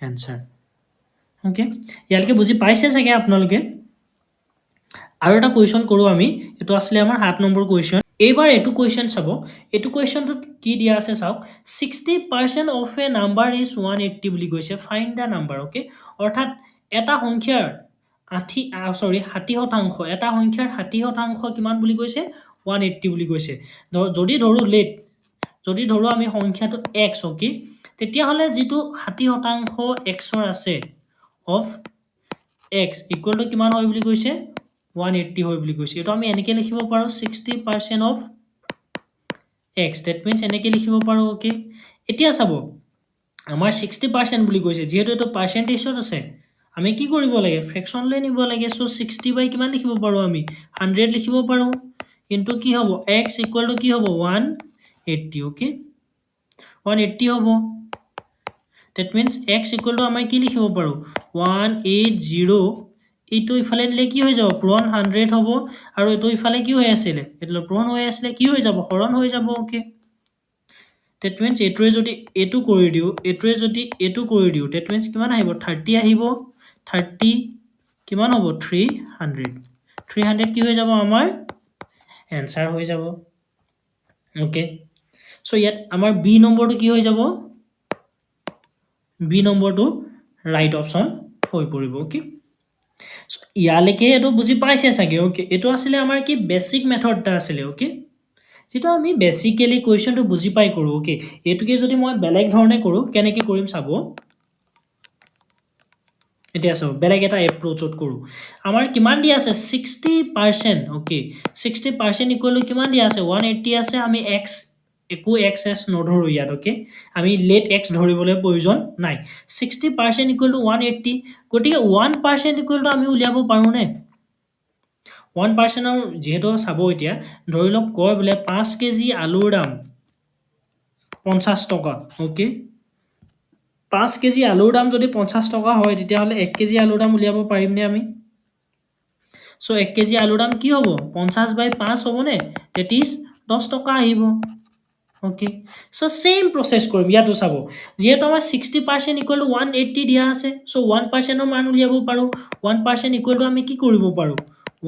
এনচাৰ অ'কে ইয়ালৈকে বুজি পাইছে চাগে আপোনালোকে আৰু এটা কুৱেশ্যন কৰোঁ আমি এইটো আছিলে আমাৰ 7 নম্বৰ কুৱেশ্যন এইবাৰ এইটো কুৱেশ্যন চাব এইটো কুৱেশ্যনটোত কি দিয়া আছে চাওক 60% অফ এ নাম্বাৰ ইজ 180 বুলি কৈছে ফাইণ্ড দ্য নাম্বাৰ অ'কে অৰ্থাৎ এটা সংখ্যাৰ 60% এটা সংখ্যাৰ 60% কিমান বুলি কৈছে 180 বুলি কৈছে যদি ধৰোঁ আমি সংখ্যাটো x অ'কে তেতিয়াহ'লে যিটো 60% xৰ আছে অফ x ইকুৱেল টু কিমান হয় বুলি কৈছে 180 হয় বুলি কৈছে এইটো আমি এনেকৈ লিখিব পাৰোঁ 60% অফ x ডেট মিনছ এনেকৈ লিখিব পাৰোঁ অ'কে এতিয়া চাব আমাৰ 60% বুলি কৈছে যেহেতু এটো পাৰ্সেন্টেজত আছে আমি কি কৰিব লাগে ফ্ৰেকশনলৈ নিব লাগে সো 60 বাই কিমান লিখিব পাৰো আমি 100 লিখিব পাৰো ইনটু কি হ'ব x ইকুয়াল টু কি হ'ব 180 ওকে 180 হ'ব that means x equal to আমাৰ কি লিখিব পাৰো 180 এইটো ইফালে নিলে কি হৈ যাব পূৰণ 100 হ'ব আৰু এইটো ইফালে কি হৈ আছিল এটো পূৰণ হৈ আছিল কি হৈ যাব হৰণ হৈ যাব ওকে that means এটোৱে যদি এটো কৰি দিও এটোৱে যদি এটো কৰি দিও that means কিমান আহিব 30 আহিব 30 কিমান হ'ব 300 কি হৈ যাব আমাৰ এনসাৰ হৈ যাব ওকে সো ইয়াত আমাৰ বি নম্বৰটো কি হৈ যাব বি নম্বৰটো ৰাইট অপচন হৈ পৰিব ওকে সো ইয়ালৈকে এটো বুজি পাইছে চাগে ওকে এটো আসলে আমাৰ কি বেসিক মেথডটা আসলে ওকে যেটো আমি বেসিক্যালি কোৱেশ্চনটো বুজি পাই কৰো ওকে এটোকে যদি মই বেলেগ ধৰণে কৰো কেনেকৈ কৰিম চাব এতিয়া চাও বেলেগ এটা এপ্ৰোচত কৰো আমাৰ কিমান দি আছে 60% ওকে 60% ইকুৱেল টু কিমান দি আছে 180 আছে আমি x একো xs নধৰো ইয়াত ওকে আমি লেট x ধৰিবলৈ প্ৰয়োজন নাই 60% ইকুৱেল টু 180 গতিকে 1% ইকুৱেল টু আমি উলিয়াব পাৰো নে 1% ৰ যেহেতু চাব এতিয়া ধৰি লওক কয় বোলে 5 কেজি আলুৰ দাম 50 টকা ওকে 5 কেজি আলুৰ দাম যদি 50 টকা হয় তেতিয়া হলে 1 কেজি আলুৰ দাম উলিয়াব পাৰিম নে আমি সো 1 কেজি আলুৰ দাম কি হ'ব 50 বাই 5 হ'ব নে that is 10 টকা আহিব ওকে সো সেম প্ৰসেস কৰিম ইয়াতো চাব যেহেতু আমাৰ 60% ইকুৱেল টু 180 দিয়া আছে সো 1% ৰ মান উলিয়াব পাৰো 1% ইকুৱেল টু আমি কি কৰিব পাৰো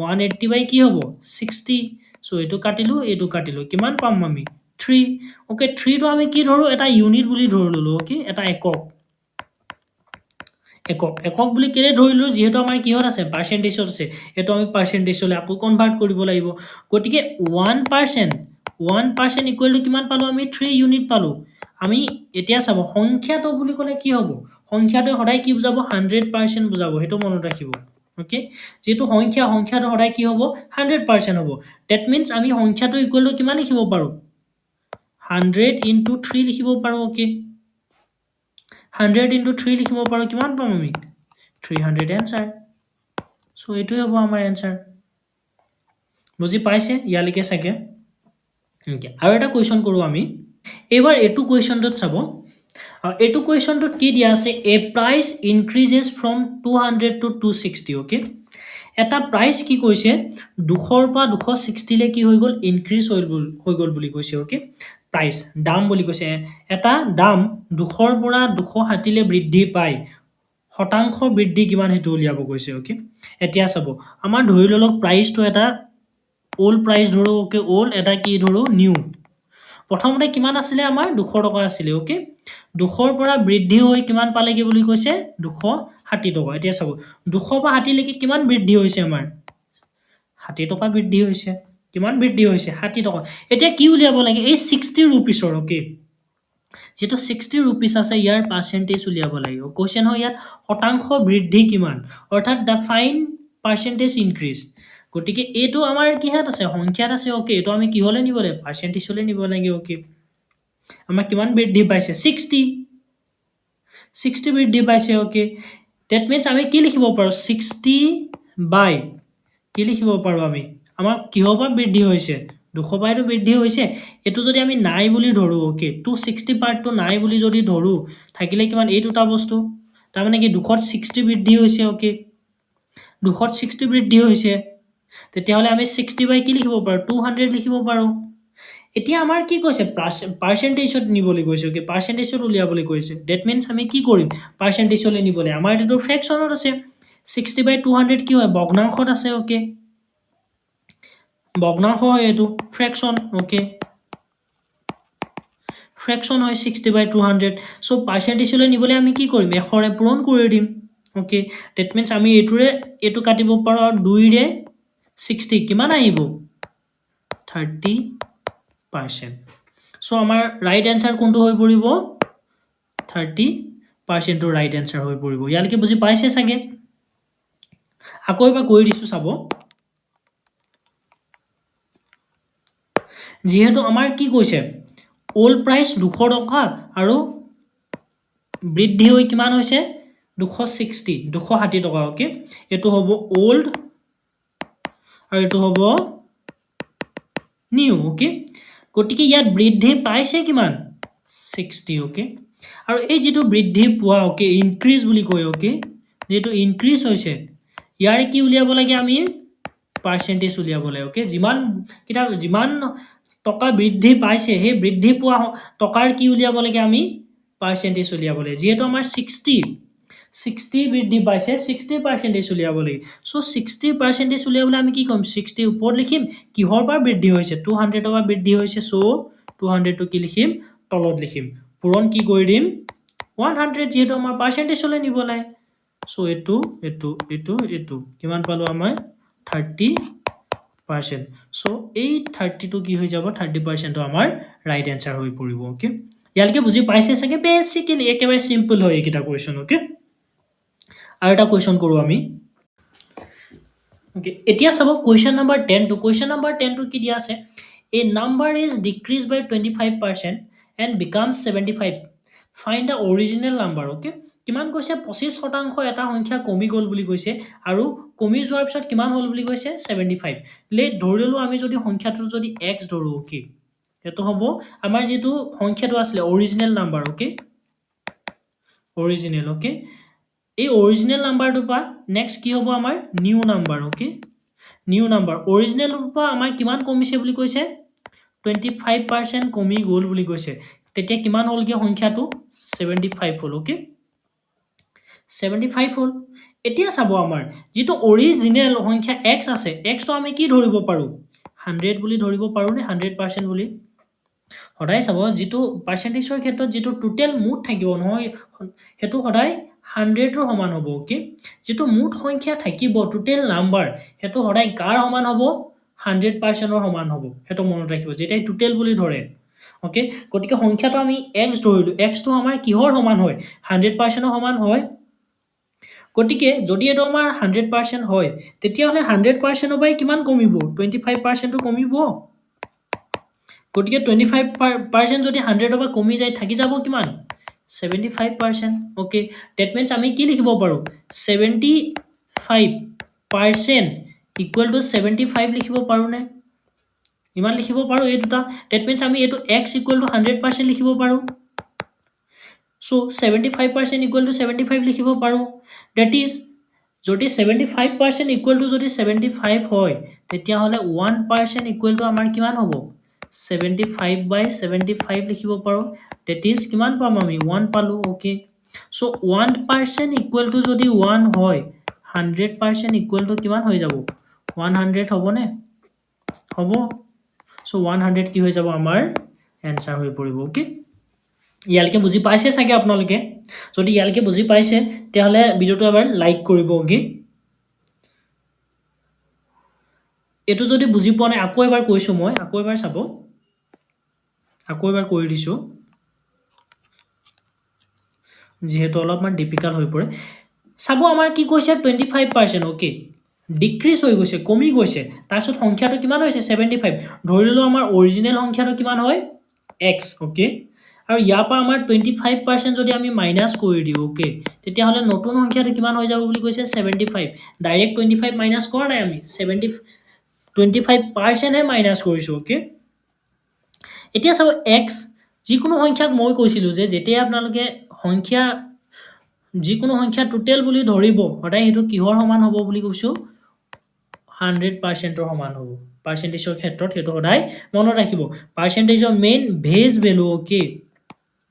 180 বাই কি হ'ব 60 সো এটো কাটিলো কিমান পাম আমি 3 ওকে 3 টো আমি কি ধৰো এটা ইউনিট বুলি ধৰি ললো ওকে এটা একক বুলি কেলে ধৰিলো যেহেতু আমাৰ কিহত আছে পাৰ্সেন্টেজত আছে এটো আমি পাৰ্সেন্টেজলৈ আকৌ কনভাৰ্ট কৰিব লাগিব গতিকে 1% ইকুৱেল টু কিমান পালো আমি 3 ইউনিট পালো আমি এতিয়া চাব সংখ্যাটো বুলি ক'লে কি হ'ব সংখ্যাটো সদায় কি বুজাব 100% বুজাব হেতু মনত ৰাখিব ওকে যেটো সংখ্যাটো সদায় কি হ'ব 100% হ'ব that means আমি সংখ্যাটো ইকুৱেল টু কিমান লিখিব পাৰো 100 into 3 লিখিব পাৰো ওকে 100 into 3 লিখিব পাৰো কিমান পাম আমি 300 এনসাৰ সো এটোই হ'ব আমাৰ এনসাৰ বুজি পাইছে ইয়ালৈকে চাগে ওকে আৰু এটা কোৱেশ্চন কৰো আমি এবাৰ এটো কোৱেশ্চনটোত চাব এটো কোৱেশ্চনটোত কি দিয়া আছে এ প্ৰাইস ইনক্ৰিজেস ফ্ৰম 200 to 260 ওকে এটা প্ৰাইস কি কৈছে 200 পৰা 260 লে কি হৈ গল ইনক্ৰিজ হৈ গল বুলি কৈছে ওকে প্ৰাইস দাম বুলি কৈছে এটা দাম 200 পৰা 260 লে বৃদ্ধি পায় শতাংশ বৃদ্ধি কিমান হেতু উলিয়াব কৈছে ওকে এতিয়া চাব আমাৰ ধৰি ললক প্ৰাইসটো এটা ওল্ড প্ৰাইস ধৰো ওকে ওল্ড এটা কি ধৰো নিউ প্ৰথমতে কিমান আছিল আমাৰ 200 টকা আছিল ওকে 200 পৰা বৃদ্ধি হৈ কিমান পালেগে বুলি কৈছে 260 টকা এতিয়া চাব 200 পৰা 60 লৈকে কিমান বৃদ্ধি হৈছে আমাৰ 60 টকা বৃদ্ধি হৈছে কিমান বৃদ্ধি হৈছে 60 টকা এতিয়া কি উলিয়াব লাগে এই 60 रुपीसৰ ওকে যেটো 60 रुपीस আছে ইয়াৰ পাৰ্সেন্টেজ উলিয়াব লাগিব কোশ্চেন হয় ইয়াত শতাংশ বৃদ্ধি কিমান অৰ্থাৎ দা ফাইন পাৰ্সেন্টেজ ইনক্ৰিজ গতিকে এটো আমাৰ কিহাত আছে সংখ্যাত আছে ওকে এটো আমি কি হলে নিব লাগে পার্সেন্টেজলৈ নিব লাগে ওকে আমাৰ কিমান বৃদ্ধি পাইছে 60 বৃদ্ধি পাইছে ওকে that means আমি কি লিখিব পাৰো 60 বাই কি লিখিব পাৰো আমি আমাৰ কিহবা বৃদ্ধি হৈছে 200 বাইটো বৃদ্ধি হৈছে এটো যদি আমি নাই বুলি ধৰো ওকে 260 পাৰ্টটো নাই বুলি যদি ধৰো থাকিলে কিমান এই দুটা বস্তু তাৰ মানে কি 260 বৃদ্ধি হৈছে ওকে 260 বৃদ্ধি হৈছে তেতিয়া হলে আমি 60 বাই কি লিখিব পাৰো 200 লিখিব পাৰো এতিয়া আমাৰ কি কৈছে পাৰ্সেন্টেজত নিবলৈ কৈছে ওকে পাৰ্সেন্টেজত উলিয়াবলৈ কৈছে that means আমি কি কৰিম পাৰ্সেন্টেজলৈ নিবলৈ আমাৰ এটো ফ্ৰেকশনত আছে 60 বাই 200 কি হয় ভগ্নাংশত আছে ওকে ভগ্নাংশ হয় এটো ফ্ৰেকশন ওকে ফ্ৰেকশন হয় 60 বাই 200 সো পাৰ্সেন্টেজলৈ নিবলৈ আমি কি কৰিম 100 ৰে পূৰণ কৰি দিম ওকে that means আমি এটোৰে এটো কাটিব পাৰো আৰু 2 ৰে 60 কিমান আহিব 30% সো আমাৰ ৰাইট आंसर কোনটো হৈ পৰিব 30% ৰ ৰাইট आंसर হৈ পৰিব ইয়ালৈকে বুজি পাইছে চাগে আকৌ এবাৰ কৈ দিছো চাব যেহেতু আমাৰ কি কৈছে ওল্ড প্ৰাইচ 200 টকা আৰু বৃদ্ধি হৈ কিমান হৈছে 260 টকা ওকে এটো হ'ব ওল্ড আৰু এটো হ'ব নিউ ওকে গতিকে ইয়াত বৃদ্ধি পাইছে কিমান 60 ওকে আৰু এই যেটো বৃদ্ধি পোৱা ওকে ইনক্ৰিজ বুলি কয় ওকে যেটো ইনক্ৰিজ হৈছে ইয়াৰ কি উলিয়াব লাগে আমি পাৰ্সেন্টেজ উলিয়াব লাগে ওকে যিমান টকা বৃদ্ধি পাইছে হে বৃদ্ধি পোৱা টকাৰ কি উলিয়াব লাগে আমি পাৰ্সেন্টেজ উলিয়াব লাগে যেটো আমাৰ 60 বৃদ্ধি পাইছে 60% উলিয়াব লাগে সো 60% উলিয়াবলৈ আমি কি কম 60 ওপৰত লিখিম কিহৰ পৰা বৃদ্ধি হৈছে 200 টকা বৃদ্ধি হৈছে সো 200 টো কি লিখিম তলত লিখিম পূৰণ কি কৰি দিম 100 যেটো আমাৰ পাৰ্সেন্টেজ লৈ নিব লাগে সো এটো কিমান পালো আমাৰ 30% সো এই 30 টো কি হৈ যাব 30% টো আমাৰ ৰাইট আনসাৰ হৈ পৰিব ওকে ইয়ালকে বুজি পাইছে সকে বেসিক্যালি একেবাৰে সিম্পল হয় এটা কোৱেশ্চন ওকে আৰু এটা কোৱেশ্চন কৰো আমি ওকে এতিয়া চাব কোৱেশ্চন নাম্বাৰ 10 টো কোৱেশ্চন নাম্বাৰ 10 টো কি দিয়া আছে a number is decreased by 25% and becomes 75 find the original number okay কিমান কৈছে 25% এটা সংখ্যা কমি গল বুলি কৈছে আৰু কমি যোৱাৰ পিছত কিমান হল বুলি কৈছে 75 লে ধৰিলো আমি যদি সংখ্যাটো যদি x ধৰো ওকে এটো হ'ব আমাৰ যেটো সংখ্যাটো আছিল original number okay original okay এই অৰিজিনাল নাম্বাৰটো পা নেক্সট কি হ'ব আমাৰ new number okay new number original পা আমাৰ কিমান কমিছে বুলি কৈছে 25% কমি গল বুলি কৈছে তেতিয়া কিমান হলগে সংখ্যাটো 75 হল ওকে 75 হল এতিয়া চাব আমাৰ যেটো অৰিজিনাল সংখ্যা x আছে x তো আমি কি ধৰিব পাৰো 100 বুলি ধৰিব পাৰো নে 100% বুলি সদায় চাব যেটো পাৰ্সেন্টেজৰ ক্ষেত্ৰত যেটো টোটাল মুঠ থাকিব নহয় হেতু সদায় 100 ৰ সমান হ'ব ওকে যেটো মুঠ সংখ্যা থাকিব টোটাল নাম্বাৰ হেতু সদায় কাৰ সমান হ'ব 100% ৰ সমান হ'ব হেতু মনত ৰাখিব যেটাই টোটাল বুলি ধৰে ওকে গতিকে সংখ্যাটো আমি x ধৰিলো x তো আমাৰ কিহৰ সমান হয় 100% ৰ সমান হয় গতিকে যদি এটো আমাৰ 100% হয় তেতিয়া হলে 100% ৰ বাই কিমান কমিব 25% টো কমিব গতিকে 25% যদি 100 ৰ পৰা কমি যায় থাকি যাব কিমান 75% ওকে that means আমি কি লিখিব পাৰো 75% equal to 75 লিখিব পাৰো নে ইমান লিখিব পাৰো এই দুটা that means আমি এটো x equal to 100% লিখিব পাৰো so 75% equal to 75 লিখিব পাৰো that is যদি 75% equal to যদি 75 হয় তেতিয়া হলে 1% equal to আমাৰ কিমান হ'ব 75/75 লিখিব পাৰো that is কিমান পাম আমি 1 পালো ওকে so 1% equal to যদি 1 হয় 100% equal to কিমান হৈ যাব 100 হ'ব নে হ'ব so 100 কি হৈ যাব আমাৰ आंसर হৈ পৰিব ওকে ইয়ালকে বুজি পাইছে সাকে আপোনালোকে যদি ইয়ালকে বুজি পাইছে তেহলে ভিডিওটো এবাৰ লাইক কৰিব ওকে এটো যদি বুজি পোৱা নাই আকৌ এবাৰ কৈছো মই আকৌ এবাৰ চাব আকৌ এবাৰ কৰি দিছো যেহেতু অলপমান ডিফিকাল্ট হৈ পৰে চাব আমাৰ কি কৈছে 25% ওকে ডিক্ৰিজ হৈ গৈছে কমি গৈছে তাৰপিছত সংখ্যাটো কিমান হৈছে 75 ধৰিলো আমাৰ অৰিজিনাল সংখ্যাটো কিমান হয় x ওকে আৰু ইয়াৰ পৰা আমাৰ 25% যদি আমি মাইনাস কৰি দিও ওকে তেতিয়া হলে নতুন সংখ্যাটো কিমান হৈ যাব বুলি কৈছে 75 ডাইৰেক্ট 25 মাইনাস কৰা নাই আমি 25% হে মাইনাস কৰিছো ওকে এতিয়া চাব x যিকোনো সংখ্যাক মই কৈছিলো যে যেতিয়া আপোনালোকে সংখ্যা যিকোনো সংখ্যা টোটাল বুলি ধৰিব সদায় হেতু কিহৰ সমান হ'ব বুলি কৈছো 100% ৰ সমান হ'ব পাৰ্সেন্টেজৰ ক্ষেত্ৰত হেতু সদায় মনত ৰাখিব পাৰ্সেন্টেজৰ main base value okay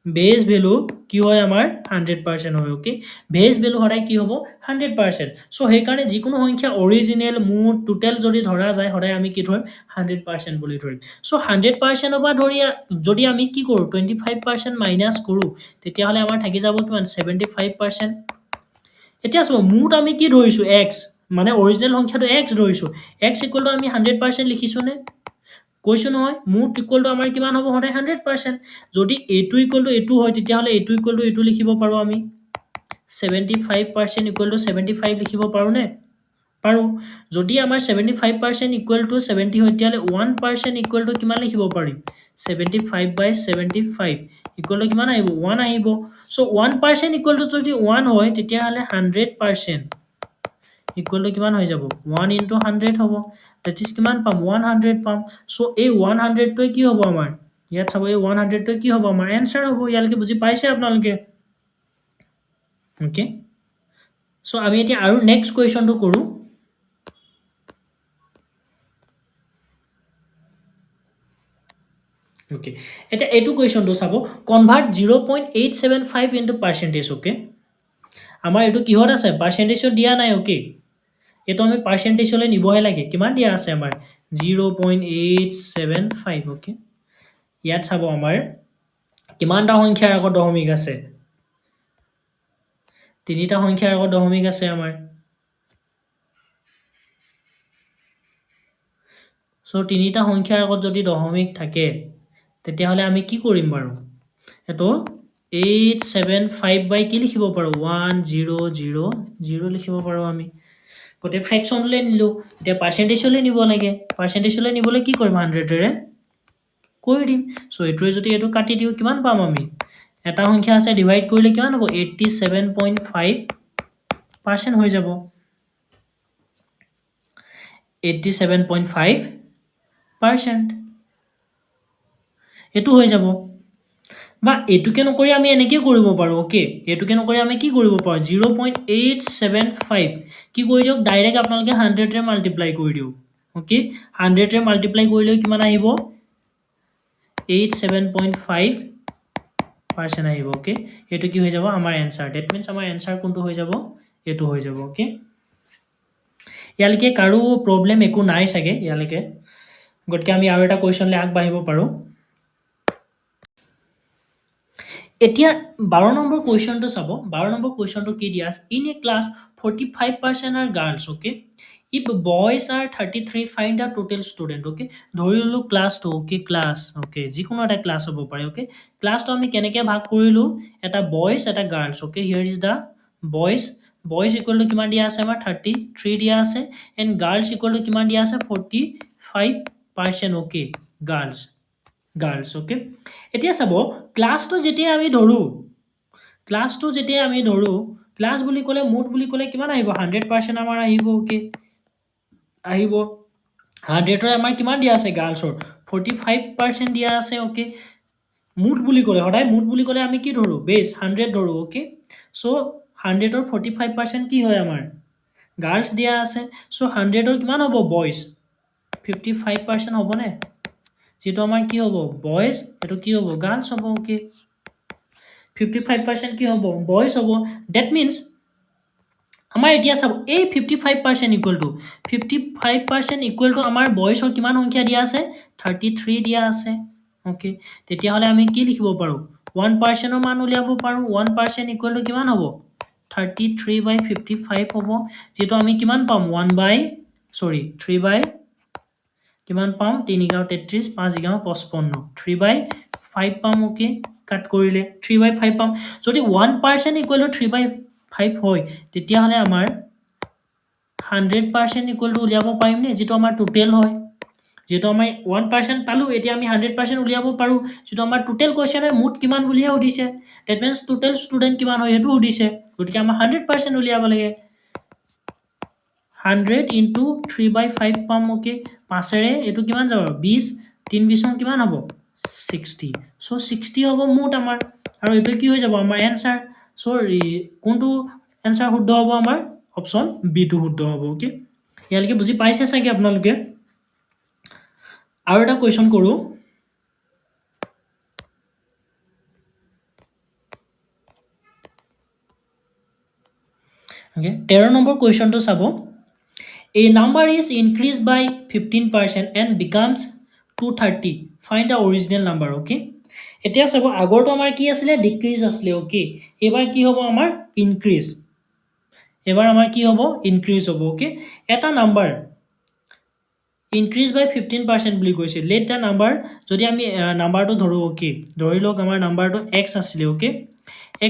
base value কি হয় আমাৰ 100% হয় ওকে বেস ভ্যালু সদায় কি হ'ব 100% সো সেই কাৰণে যিকোনো সংখ্যা অৰিজিনাল মুঠ টোটাল যদি ধৰা যায় সদায় আমি কি ধৰিম 100% বুলি ধৰিম সো 100% পৰা ধৰি যদি আমি কি কৰো 25% মাইনাস কৰো তেতিয়া হলে আমাৰ থাকি যাব কিমান 75% এতিয়া চাও মুঠ আমি কি ধৰিছো x মানে অৰিজিনাল সংখ্যাটো x ধৰিছো x ইকুৱেল টু আমি 100% লিখিছো নে কৈছো নহয় মুঠ ইকুৱেল টু আমাৰ কিমান হ'ব সদায় 100% যদি a2 ইকুৱেল টু a2 হয় তেতিয়া হলে a2 ইকুৱেল টু a2 লিখিব পাৰো আমি 75% ইকুৱেল টু 75 লিখিব পাৰো নে পাৰো যদি আমাৰ 75% ইকুৱেল টু 70 হয় তেতিয়াহ'লে 1% ইকুৱেল টু কিমান লিখিব পাৰিম 75/75 ইকুৱেল টু কিমান আহিব 1 আহিব সো 1% ইকুৱেল টু যদি 1 হয় তেতিয়াহ'লে 100% ইকুৱেল টু কিমান হৈ যাব 1 into 100 হ'ব that is কিমান পাম 100 পাম সো এই 100 টোই কি হ'ব আমাৰ ইয়াত চাব এই 100 টোই কি হ'ব আমাৰ आंसर হ'ব ইয়ালৈকে বুজি পাইছে আপোনালোকে ওকে সো আমি এতিয়া আৰু নেক্সট কোৱেশ্চনটো কৰো ওকে এটা এটো কোৱেশ্চনটো চাব কনভাৰ্ট 0.875 into percentage ওকে আমাৰ এটো কিহত আছে পাৰ্চেন্টেজত দিয়া নাই ওকে এটো আমি পাৰ্চেন্টেজলৈ নিবহে লাগে কিমান দিয়া আছে আমাৰ 0.875 ওকে ইয়াত চাব আমাৰ কিমানটা সংখ্যাৰ আগত দশমিক আছে তিনিটা সংখ্যাৰ আগত দশমিক আছে আমাৰ সো তিনিটা সংখ্যাৰ আগত যদি দশমিক থাকে তেতিয়াহলে আমি কি কৰিম বাৰু এটো 875 বাই কি লিখিব পাৰো 1000 লিখিব পাৰো আমি কোতে ফ্ৰেকশনলৈ নিলো এতিয়া পাৰ্চেন্টেজলৈ নিব লাগে পাৰ্চেন্টেজলৈ নিবলে কি কৰিম 100 ৰে কৰি দিম সো এটোৱে যদি এটো কাটি দিও কিমান পাম আমি এটা সংখ্যা আছে ডিভাইড কৰিলে কিমান হ'ব 87.5% হৈ যাব 87.5% এটো হৈ যাব বা এটুকে নকৰি আমি এনেকৈ কৰিব পাৰো ওকে এটুকে নকৰি আমি কি কৰিব পাৰো 0.875 কি কৰি দিওক ডাইৰেক্ট আপোনালোকে 100 ৰে মাল্টিপ্লাই কৰি দিও ওকে 100 ৰে মাল্টিপ্লাই কৰিলে কিমান আহিব 87.5% আহিব ওকে এটো কি হৈ যাব আমাৰ आंसर that means আমাৰ आंसर কোনটো হৈ যাব এটো হৈ যাব ওকে ইয়ালৈকে কাৰো প্ৰবলেম একো নাই সাগে ইয়ালৈকে গটকে আমি আৰু এটা কোৱেশ্চনলে আগবাঢ়িব পাৰো এতিয়া 12 নম্বৰ কোৱেশ্চনটো চাব 12 নম্বৰ কোৱেশ্চনটো কি দিয়া আছে in a class 45% are girls okay if boys are 33 find the total student okay ধৰিলো ক্লাস টো okay ক্লাস okay যিকোনো এটা ক্লাস হ'ব পাৰে okay ক্লাস টো আমি কেনেকৈ ভাগ কৰিলো এটা বয়জ এটা girls okay here is the boys equal to কিমান দিয়া আছে আমাৰ 33 দিয়া আছে and girls equal to কিমান দিয়া আছে 45% okay girls okay এতিয়া চাব ক্লাসটো যেতিয়া আমি ধৰো ক্লাস বুলি ক'লে মুঠ বুলি ক'লে কিমান আহিব 100% আমাৰ আহিব ওকে আহিব 100 ৰ আমাৰ কিমান দিয়া আছে গাৰ্লছৰ 45% দিয়া আছে ওকে মুঠ বুলি ক'লে সদায় মুঠ বুলি ক'লে আমি কি ধৰো বেস 100 ধৰো ওকে সো 100 ৰ 45% কি হয় আমাৰ গাৰ্লছ দিয়া আছে সো 100 ৰ কিমান হ'ব বয়জ 55% হ'ব নে যেটো আমাৰ কি হ'ব বয়জ এটো কি হ'ব গাৰ্লছ হ'ব ওকে 55% কি হ'ব বয়জ হ'ব that means আমাৰ এতিয়া চাব এই 55% ইকুৱেল টু 55% ইকুৱেল টু আমাৰ বয়জৰ কিমান সংখ্যা দিয়া আছে 33 দিয়া আছে ওকে তেতিয়া হলে আমি কি লিখিব পাৰো 1% ৰ মান উলিয়াব পাৰো 1% ইকুৱেল টু কিমান হ'ব 33/55 হ'ব যেটো আমি কিমান পাম 3 বাই কিমান পাম 3 গাও 33 5 গাও 55 3/5 পাম ওকে কাট কৰিলে 3/5 পাম যদি 1% ইকুৱেল টু 3/5 হয় তেতিয়া হলে আমাৰ 100% ইকুৱেল টু উলিয়াব পাৰিম নে যেটো আমাৰ টোটাল হয় যেটো আমি 1% পালো এতিয়া আমি 100% উলিয়াব পাৰো যেটো আমাৰ টোটাল কোৱেশ্চনে মুঠ কিমান বুলিহে উদিছে that means টোটাল ষ্টুডেন্ট কিমান হয় হেতু উদিছে গতিকে আমাৰ 100% উলিয়াব লাগে 100 into 3/5 পাম ওকে 5 ৰে এটো কিমান যাব 20 3 20 কিমান হ'ব 60 সো 60 হ'ব মুঠ আমাৰ আৰু এটো কি হৈ যাব আমাৰ आंसर সো কোনটো आंसर শুদ্ধ হ'ব আমাৰ অপচন বি টো শুদ্ধ হ'ব ওকে ইয়ালৈকে বুজি পাইছে চাগে আপোনালোকে আৰু এটা কোৱেশ্চন কৰো ওকে 13 নম্বৰ কোৱেশ্চনটো চাব A number is increased by 15% and becomes 230 find the original number okay এতিয়া চাব আগৰটো আমাৰ কি আছিল ডিক্ৰিজ আছিল ওকে এবাৰ কি হ'ব আমাৰ ইনক্ৰিজ এবাৰ আমাৰ কি হ'ব ইনক্ৰিজ হ'ব ওকে এটা নাম্বাৰ increase by 15% বুলি কৈছে let the number যদি আমি নাম্বাৰটো ধৰো ওকে ধৰি লওক আমাৰ নাম্বাৰটো x আছিল ওকে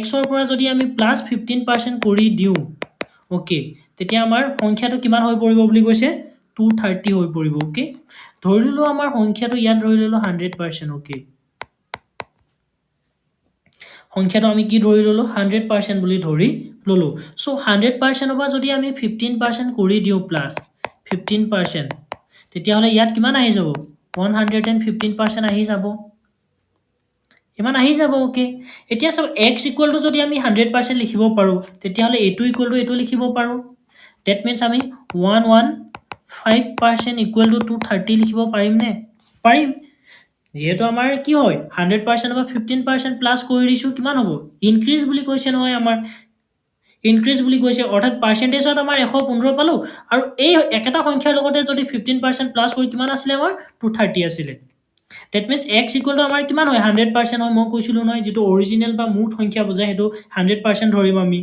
x ৰ পৰা যদি আমি +15% কৰি দিও ওকে তেতিয়া আমাৰ সংখ্যাটো কিমান হৈ পৰিব বুলি কৈছে 230 হৈ পৰিব ওকে ধৰি ললো আমাৰ সংখ্যাটো ইয়াত ধৰি ললো 100% ওকে সংখ্যাটো আমি কি ধৰি ললো 100% বুলি ধৰি ললো সো 100% পৰা যদি আমি 15% কৰি দিও প্লাস 15% তেতিয়া হলে ইয়াত কিমান আহি যাব 115% আহি যাব ইমান আহি যাব ওকে এতিয়া সব x ইকুৱেল টু যদি আমি 100% লিখিব পাৰো তেতিয়া হলে a2 ইকুৱেল টু a2 লিখিব পাৰো that means আমি 115% ইকুৱেল টু 230 লিখিব পাৰিম নে পাৰিম যেহেতু আমাৰ কি হয় 100% বা 15% প্লাস কৰি দিছো কিমান হ'ব ইনক্ৰিজ বুলি কৈছে নহয় আমাৰ ইনক্ৰিজ বুলি কৈছে অৰ্থাৎ পাৰ্সেন্টেজত আমাৰ 115 পালো আৰু এই একেটা সংখ্যাৰ লগতে যদি 15% প্লাস কৰি কিমান আছিল আমাৰ 230 আছিল that means x equal to আমাৰ কিমান হয় 100% হয় মই কৈছিলো নহয় যেটো অৰিজিনাল বা মুঠ সংখ্যা বুজায় হেতু 100% ধৰিম আমি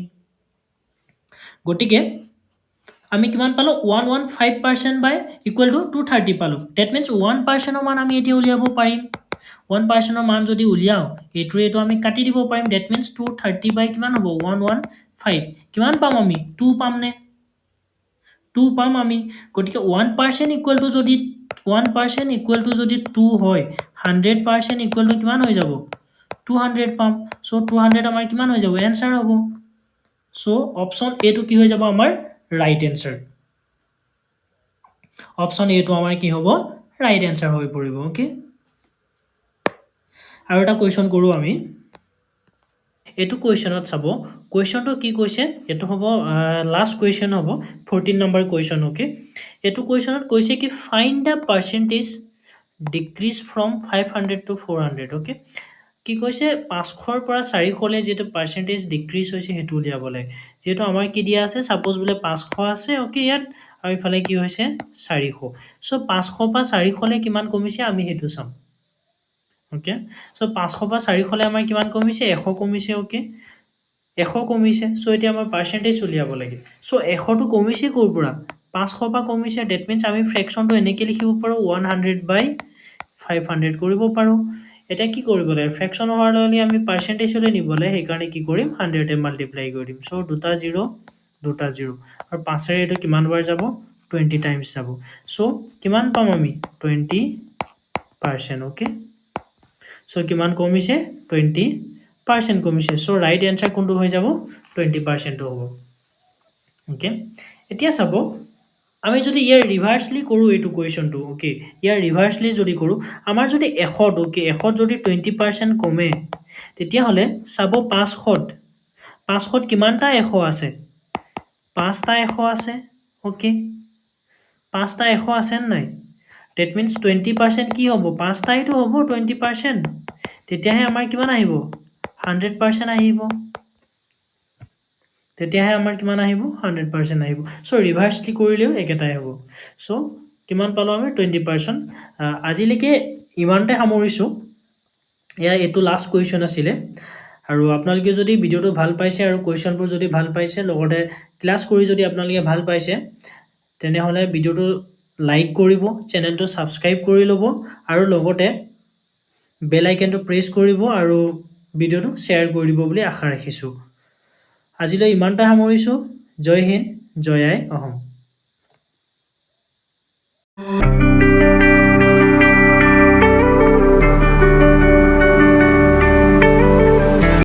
গটিকে আমি কিমান পালো 115% বাই ইকুৱেল টু 230 পালো that means 1% ৰ মান আমি এতিয়া উলিয়াব পাৰিম 1% ৰ মান যদি উলিয়াও এটো আমি কাটি দিব পাৰিম that means 230 বাই কিমান হ'ব 115 কিমান পাম আমি 2 পাম নে 2 পাম আমি গটিকে 1% ইকুৱেল টু যদি 1% ইকুৱেল টু যদি 2 হয় 100% ইকুৱেল টু কিমান হৈ যাব 200 পাম সো 200 আমাৰ কিমান হৈ যাব এনসাৰ হ'ব সো অপচন এ টু কি হৈ যাব আমাৰ ৰাইট এনসাৰ অপচন এ টু আমাৰ কি হ'ব ৰাইট এনসাৰ হৈ পৰিব ওকে আৰু এটা কোৱেশ্চন কৰো আমি এটো কোৱেশ্চনত চাব কোৱেশ্চনটো কি কৈছে এটো হ'ব লাষ্ট কোৱেশ্চন হ'ব 14 নম্বৰ কোৱেশ্চন ওকে এটো কোৱেশ্চনত কৈছে কি find the percentage decrease from 500 to 400 okay কি কৈছে 500 ৰ পৰা 400 লে যেটো পাৰ্সেন্টেজ ডিক্ৰিজ হৈছে হেতু উলিয়াব লাগে যেটো আমাৰ কি দিয়া আছে সাপোজ বোলে 500 আছে ওকে ইয়াত আৰু ইফালে কি হৈছে 400 সো 500 পৰা 400 লে কিমান কমিছে আমি হেতু চাম ওকে সো 500 পৰা 400 লে আমাৰ কিমান কমিছে 100 কমিছে ওকে 100 কমিছে সো এতিয়া আমাৰ পাৰ্সেন্টেজ উলিয়াব লাগে সো 100 টো কমিছে কৰ পৰা 500 পৰা কমিছে that means আমি ফ্ৰেকশনটো এনেকৈ লিখিব পাৰো 100 বাই 500 কৰিব পাৰো এটা কি কৰিব লাগে ফ্ৰেকশন হোৱাৰ লগে আমি পাৰ্সেন্টেজ লৈ নিবলে সেই কাৰণে কি কৰিম 100 এ মাল্টিপ্লাই কৰিম সো দুটা 0 আৰু 5 এৰ এটো কিমান বাৰ যাব 20 টাইমছ যাব সো কিমান পাম আমি 20% ওকে সো কিমান কমিছে 20% কমিছে সো ৰাইট আনসাৰ কোনটো হৈ যাব 20% হ'ব ওকে এতিয়া চাব আমি যদি ইয়াৰ ৰিভাৰ্সলি কৰো এটো কোৱেশ্চনটো ওকে ইয়াৰ ৰিভাৰ্সলি যদি কৰো আমাৰ যদি 100 ওকে 100 যদি 20% কমে তেতিয়া হলে চাব 500 কিমানটা 100 আছে 5টা 100 আছে ওকে 5টা 100 আছে নাই that means 20% কি হ'ব 5টাইটো হ'ব 20% তেতিয়াহে আমাৰ কিমান আহিব 100% আহিব তেতিয়াহে আমাৰ কিমান আহিব 100% আহিব সো ৰিভাৰ্সলি কৰিলেও একেটাই হ'ব সো কিমান পালো আমি 20% আজিলৈকে ইমানতে সামৰিছো এয়া এটো লাষ্ট কোৱেশ্চন আছিল আৰু আপোনালোকে যদি ভিডিওটো ভাল পাইছে আৰু কোৱেশ্চনবোৰ যদি ভাল পাইছে লগতে ক্লাস কৰি যদি আপোনালোকে ভাল পাইছে তেনেহলে ভিডিওটো লাইক কৰিব চেনেলটো সাবস্ক্ৰাইব কৰি লব আৰু লগতে বেল আইকনটো প্ৰেছ কৰিব আৰু ভিডিওটো শেয়াৰ কৰি দিব বুলি আশা ৰাখিছো আজিলৈ ইমানটা সামৰিছো জয় হিন্দ জয় আই অসম